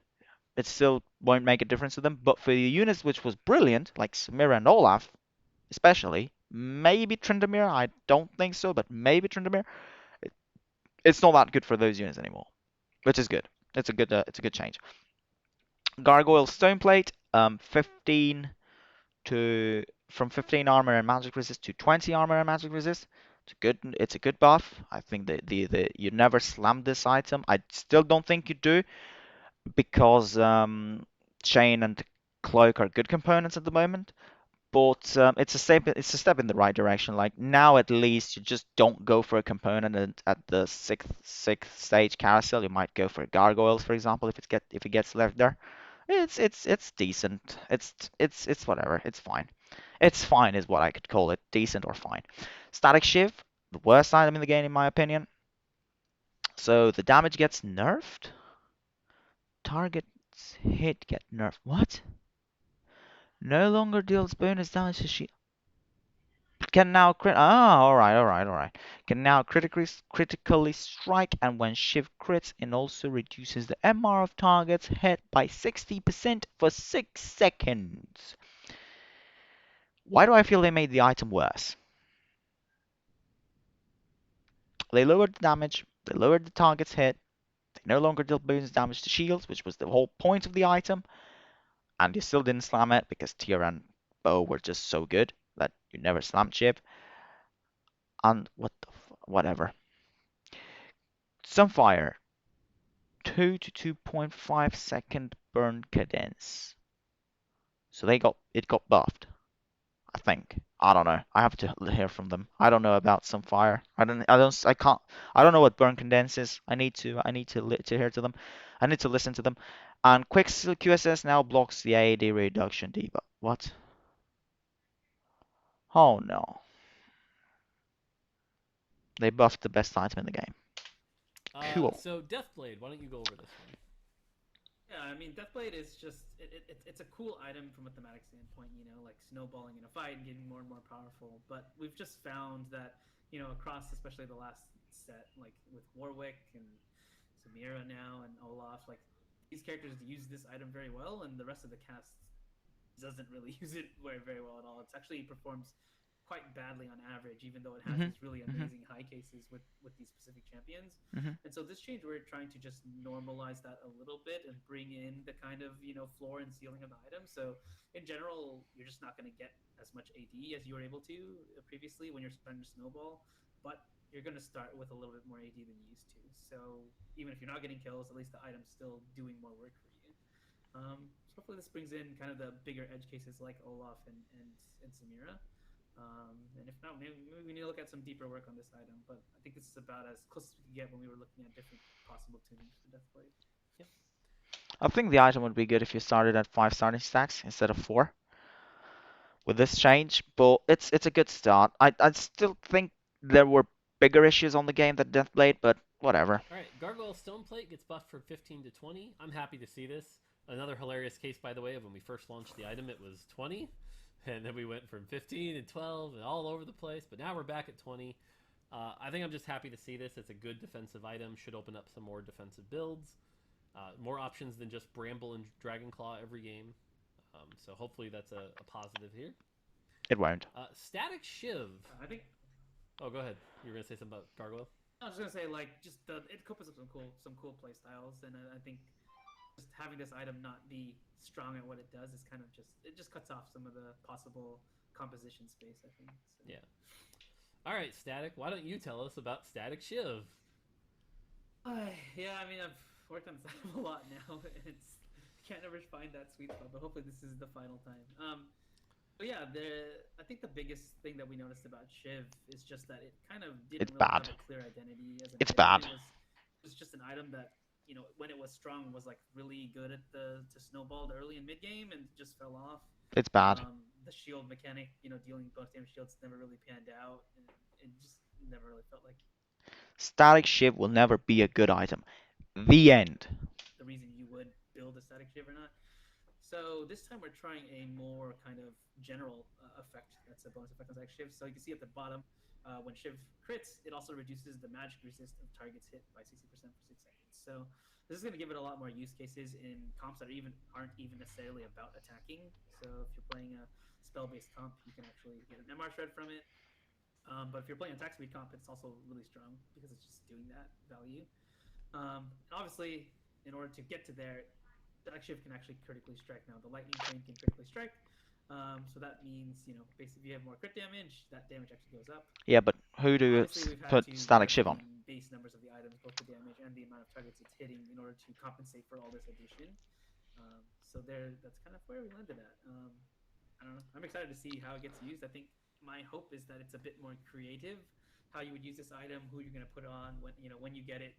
It still won't make a difference to them. But for the units which was brilliant, like Samira and Olaf, especially, maybe Tryndamere, I don't think so, but maybe Tryndamere, it's not that good for those units anymore, which is good. It's a good change. Gargoyle Stoneplate, 15 to from 15 armor and magic resist to 20 armor and magic resist. It's a good buff. I think the you never slam this item. I still don't think you do because Chain and Cloak are good components at the moment. But it's a step in the right direction. Like now at least you just don't go for a component and at the sixth stage carousel you might go for gargoyles, for example, if it gets left there. It's decent. It's whatever. It's fine. It's fine is what I could call it. Decent or fine. Static Shiv, the worst item in the game in my opinion. So the damage gets nerfed. Targets hit get nerfed. What? No longer deals bonus damage to shield. Can now all right. Can now critically strike, and when Shiv crits, it also reduces the MR of targets hit by 60% for 6 seconds. Why do I feel they made the item worse? They lowered the damage, they lowered the target's hit, they no longer deal bonus damage to shields, which was the whole point of the item, and you still didn't slam it because Tyr and Bow were just so good that you never slammed Shiv. And whatever. Sunfire, 2 to 2.5 second burn cadence. So it got buffed. I think. I don't know. I have to hear from them. I don't know about Sunfire. I don't know what burn cadence is. I need to hear to them. I need to listen to them. And quick QSS now blocks the AAD reduction debuff. What? Oh no. They buffed the best item in the game. Cool. So Deathblade, why don't you go over this one? Yeah, I mean, Deathblade is just it's a cool item from a thematic standpoint, you know, like snowballing in a fight and getting more and more powerful. But we've just found that, you know, across especially the last set, like with Warwick and Samira now and Olaf, like these characters use this item very well, and the rest of the cast doesn't really use it very well at all. It's actually performs quite badly on average, even though it has Mhm. these really Mhm. amazing high cases with these specific champions. Mhm. And so this change, we're trying to just normalize that a little bit and bring in the kind of floor and ceiling of the item. So in general, you're just not going to get as much AD as you were able to previously when you're starting to snowball, but you're going to start with a little bit more AD than you used to. So even if you're not getting kills, at least the item's still doing more work for you. So hopefully this brings in kind of the bigger edge cases like Olaf and Samira. And if not, maybe we need to look at some deeper work on this item. But I think this is about as close as we could get when we were looking at different possible tunings for Deathblade. Yep. I think the item would be good if you started at 5 starting stacks instead of 4. with this change, but it's a good start. I still think there were bigger issues on the game than Deathblade, but whatever. All right, Gargoyle Stoneplate gets buffed from 15 to 20. I'm happy to see this. Another hilarious case, by the way, of when we first launched the item, it was 20, and then we went from 15 and 12 and all over the place. But now we're back at 20. I think I'm just happy to see this. It's a good defensive item. Should open up some more defensive builds, more options than just Bramble and Dragonclaw every game. So hopefully that's a positive here. It won't. Static Shiv. I think Oh, go ahead. You were gonna say something about Gargoyle? I was just gonna say like just it opens up some cool play styles, and I think just having this item not be strong at what it does is kind of just it just cuts off some of the possible composition space. I think. So. Yeah. All right, Static. Why don't you tell us about Static Shiv? Yeah, I mean I've worked on this item a lot now. It's can't ever find that sweet spot, but hopefully this is the final time. But yeah, I think the biggest thing that we noticed about Shiv is just that it kind of It's didn't really bad. have a clear identity as an It's item. bad. It was just an item that when it was strong was like really good at to snowballed early and mid game and just fell off. It's bad. The shield mechanic, dealing bonus damage shields never really panned out, and it just never really felt like Static Shiv will never be a good item. The end. the reason you would build a static shiv or not. So this time we're trying a more kind of general effect. That's a bonus effect on static shiv. So you can see at the bottom, when shiv crits, it also reduces the magic resist of targets hit by 60% for 6 seconds. So this is going to give it a lot more use cases in comps that aren't even necessarily about attacking. So if you're playing a spell-based comp, you can actually get an MR shred from it. But if you're playing attack speed comp, it's also really strong because it's just doing that value. Obviously, in order to get to there, Static Shiv can actually critically strike now. The Lightning Chain can critically strike. So that means, basically if you have more crit damage, that damage actually goes up. Yeah, but who do you Obviously, we've had put to Static nerf Shiv the on? base numbers of the items, both the damage and the amount of targets it's hitting, in order to compensate for all this addition. So that's kind of where we landed at. I don't know. I'm excited to see how it gets used. I think my hope is that it's a bit more creative, how you would use this item, who you're going to put on, when you get it,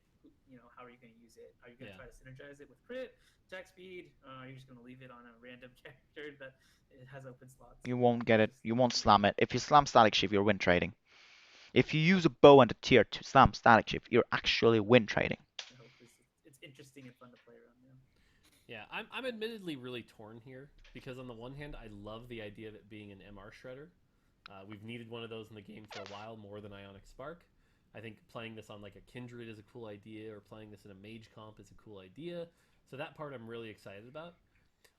how are you going to use it? Are you going to try to synergize it with crit, attack speed? Are you just going to leave it on a random character that it has open slots? You won't get it. You won't slam it. If you slam Static Shiv, you're win trading. If you use a bow and a tier to slam Static Shiv, you're actually win trading. I hope it's interesting and fun to play around now. Yeah, I'm admittedly really torn here because on the one hand, I love the idea of it being an MR shredder. We've needed one of those in the game for a while, more than Ionic Spark. I think playing this on like a Kindred is a cool idea, or playing this in a Mage comp is a cool idea. So that part I'm really excited about.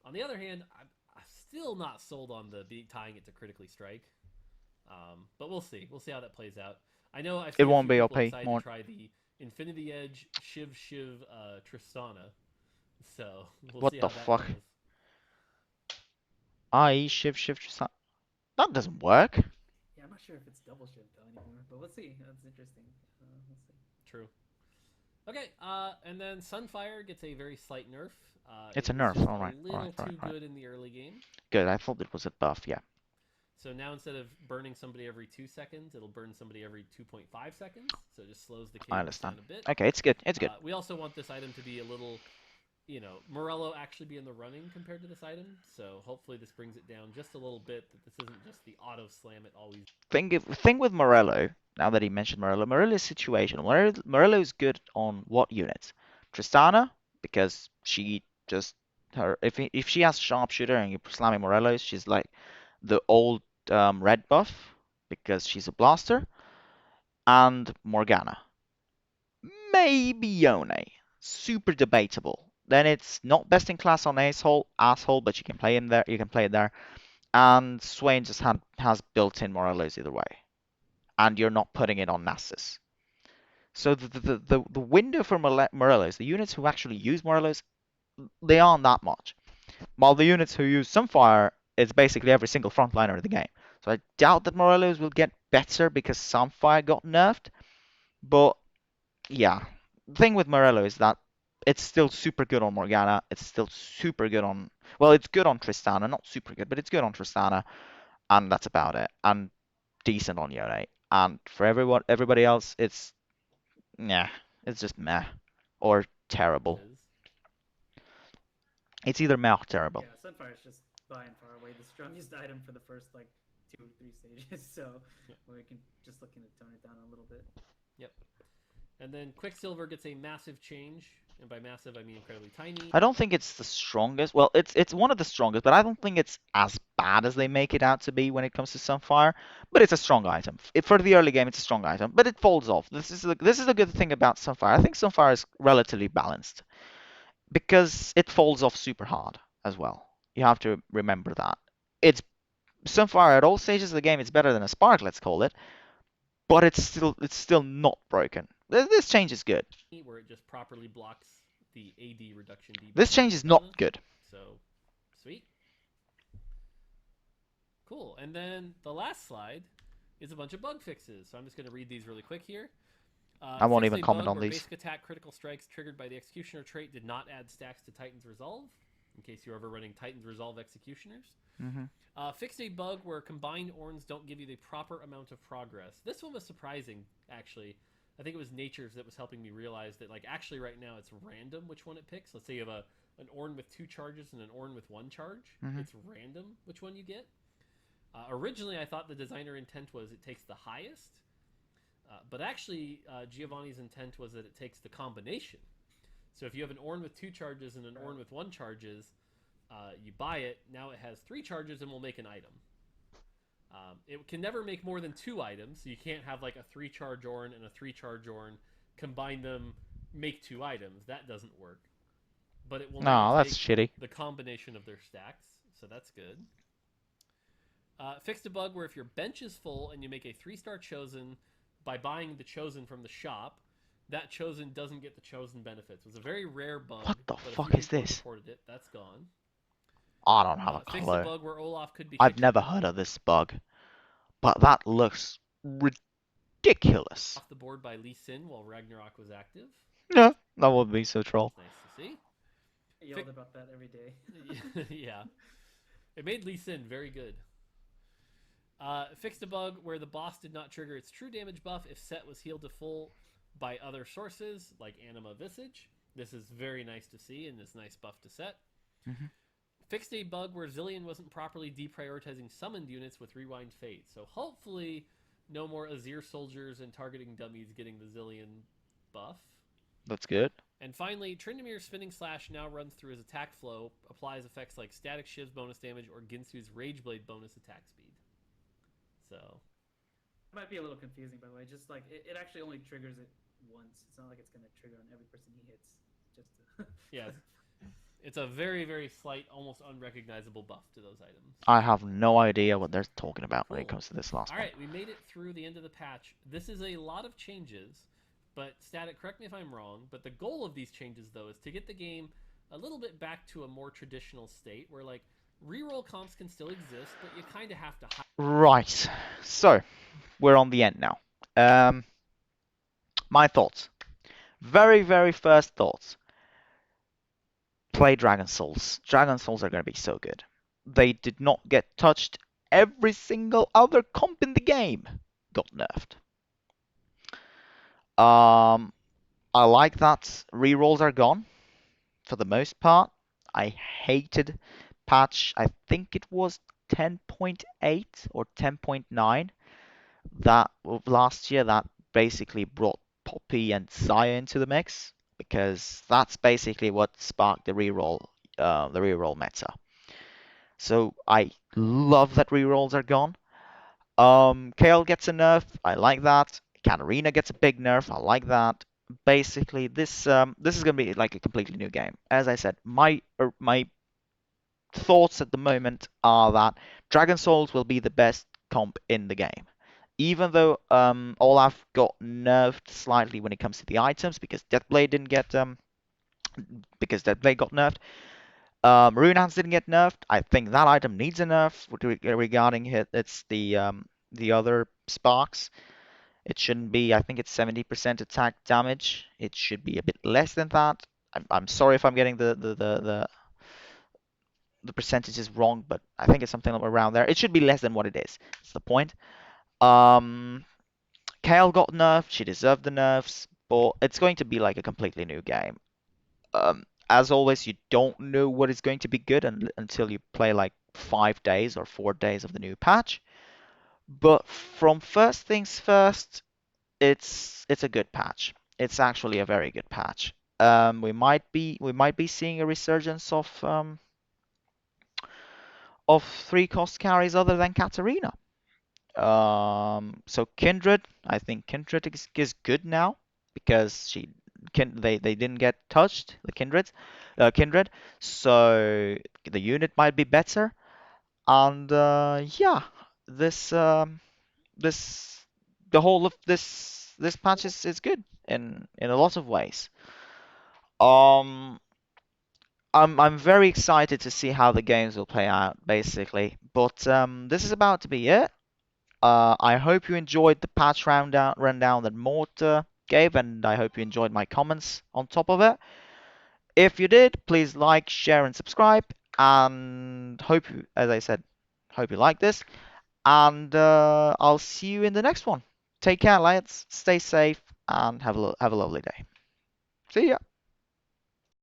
On the other hand, I'm still not sold on tying it to critically strike. But we'll see. We'll see how that plays out. I know I've It seen a won't few be people OP, excited more. to try the Infinity Edge Shiv Tristana. So we'll What see the how that fuck? goes. I Shiv Shiv that doesn't work. Yeah, I'm not sure if it's double shiv though anymore, but let's see. That's interesting. We'll see. True. Okay, and then Sunfire gets a very slight nerf. It's It a was nerf. just All a right, all little right, right, too right. good in the early game. Good. I thought it was a buff. Yeah. So now instead of burning somebody every 2 seconds, it'll burn somebody every 2.5 seconds. So it just slows the I cadence understand. down a bit. Okay, it's good. It's good. We also want this item to be a little, Morello actually be in the running compared to this item. So hopefully this brings it down just a little bit, that this isn't just the auto slam it always. Thing with Morello. Now that he mentioned Morello, Morello's situation. Morello is good on what units? Tristana, because she just if she has sharpshooter and you're slamming Morello, she's like the old red buff because she's a blaster, and Morgana. Maybe Yone. Super debatable. Then it's not best in class on asshole, but you can play him there. You can play it there. And Swain just has built-in Morellos either way, and you're not putting it on Nasus. So the window for Morellos, the units who actually use Morellos, they aren't that much. While the units who use Sunfire, it's basically every single frontliner of the game. So I doubt that Morellos will get better because Sunfire got nerfed. But yeah, the thing with Morello is that it's still super good on Morgana. It's still super good on, well, it's good on Tristana, not super good, but it's good on Tristana, and that's about it. And decent on Yone. And for everybody else, it's yeah, it's just meh or As terrible. is. It's either meh or terrible. Yeah, Sunfire is just by and far away the strongest item for the first like 2 or 3 stages. So Yep. we can just looking to tone it down a little bit. Yep. And then Quicksilver gets a massive change, and by massive I mean incredibly tiny. I don't think it's the strongest. Well, it's one of the strongest, but I don't think it's as bad as they make it out to be when it comes to Sunfire. But it's a strong item. For the early game, it's a strong item, but it falls off. This is a good thing about Sunfire. I think Sunfire is relatively balanced because it falls off super hard as well. You have to remember that. It's Sunfire at all stages of the game. It's better than a Spark, let's call it, but it's still not broken. This change is good. Where it just properly blocks the AD reduction This debuff change is not good. So, sweet. Cool. And then the last slide is a bunch of bug fixes. So I'm just going to read these really quick here. I won't Fixed even a comment bug on where these. basic attack critical strikes triggered by the Executioner trait did not add stacks to Titan's Resolve, in case you're ever running Titan's Resolve Executioners. Mm-hmm. Fixed a bug where combined Orns don't give you the proper amount of progress. This one was surprising, actually. I think it was Nature's that was helping me realize that, like, actually right now it's random which one it picks. Let's say you have an Orn with 2 charges and an Orn with 1 charge. Mm-hmm. It's random which one you get. Originally, I thought the designer intent was it takes the highest, but actually, Giovanni's intent was that it takes the combination. So if you have an Orn with 2 charges and an Orn with 1 charges, you buy it. Now it has 3 charges and will make an item. It can never make more than 2 items, so you can't have like a 3 charge Orn and a 3 charge Orn, combine them, make 2 items. That doesn't work. But it will No, now that's take shitty. the combination of their stacks, so that's good. Fixed a bug where if your bench is full and you make a 3-star Chosen by buying the Chosen from the shop, that Chosen doesn't get the Chosen benefits. It was a very rare bug. What the but a fuck few is people this? reported it. That's gone. I don't have a Fixed a clue. bug where Olaf could be I've kicked never heard of this bug, but that looks ridiculous. off the board by Lee Sin while Ragnarok was active. No, that would be so troll. Nice to see. I yelled about that every day. Yeah. It made Lee Sin very good. Fixed a bug where the boss did not trigger its true damage buff if Set was healed to full by other sources, like Anima Visage. This is very nice to see, and this nice buff to Set. Mm-hmm. Fixed a bug where Zillion wasn't properly deprioritizing summoned units with Rewind Fate. So hopefully no more Azir soldiers and targeting dummies getting the Zillion buff. That's good. And finally, Tryndamere's Spinning Slash now runs through his attack flow, applies effects like Static Shiv's bonus damage or Ginsu's Rageblade bonus attack speed. So, It might be a little confusing, by the way. Just like it actually only triggers it once. It's not like it's gonna trigger on every person he hits. Just to yeah, it's a very, very slight, almost unrecognizable buff to those items. I have no idea what they're talking about when it Cool. comes to this last All one. right, we made it through the end of the patch. This is a lot of changes, but Static, correct me if I'm wrong, but the goal of these changes, though, is to get the game a little bit back to a more traditional state where, like, reroll comps can still exist, but you kind of have to hide. Right. So, we're on the end now. My thoughts. Very, very first thoughts. Play Dragon Souls. Dragon Souls are going to be so good. They did not get touched. Every single other comp in the game got nerfed. I like that rerolls are gone for the most part. I hated patch, I think it was 10.8 or 10.9 that of last year that basically brought Poppy and Xayah into the mix because that's basically what sparked the reroll meta. So I love that rerolls are gone. Kale gets a nerf. I like that. Katarina gets a big nerf. I like that. Basically, this is gonna be like a completely new game. As I said, my thoughts at the moment are that Dragon Souls will be the best comp in the game. Even though Olaf got nerfed slightly when it comes to the items because Deathblade didn't get because Deathblade got nerfed. Runehands didn't get nerfed. I think that item needs a nerf regarding it's the other sparks. It shouldn't be. I think it's 70% attack damage. It should be a bit less than that. I'm sorry if I'm getting the percentages wrong, but I think it's something around there. It should be less than what it is. That's the point. Um, Kale got nerfed. She deserved the nerfs, but it's going to be like a completely new game. As always, you don't know what is going to be good until you play like 5 days or 4 days of the new patch. But from first things first, it's a good patch. It's actually a very good patch. We might be seeing a resurgence of three cost carries other than Katarina. So Kindred, I think Kindred is good now because they didn't get touched, the Kindred, so the unit might be better. And yeah, this this the whole of this patch is good in a lot of ways. Um, I'm very excited to see how the games will play out, basically. But this is about to be it. I hope you enjoyed the patch rundown that Mort gave, and I hope you enjoyed my comments on top of it. If you did, please like, share, and subscribe. And hope you, as I said, hope you like this. And I'll see you in the next one. Take care, lads. Stay safe, and have a lovely day. See ya.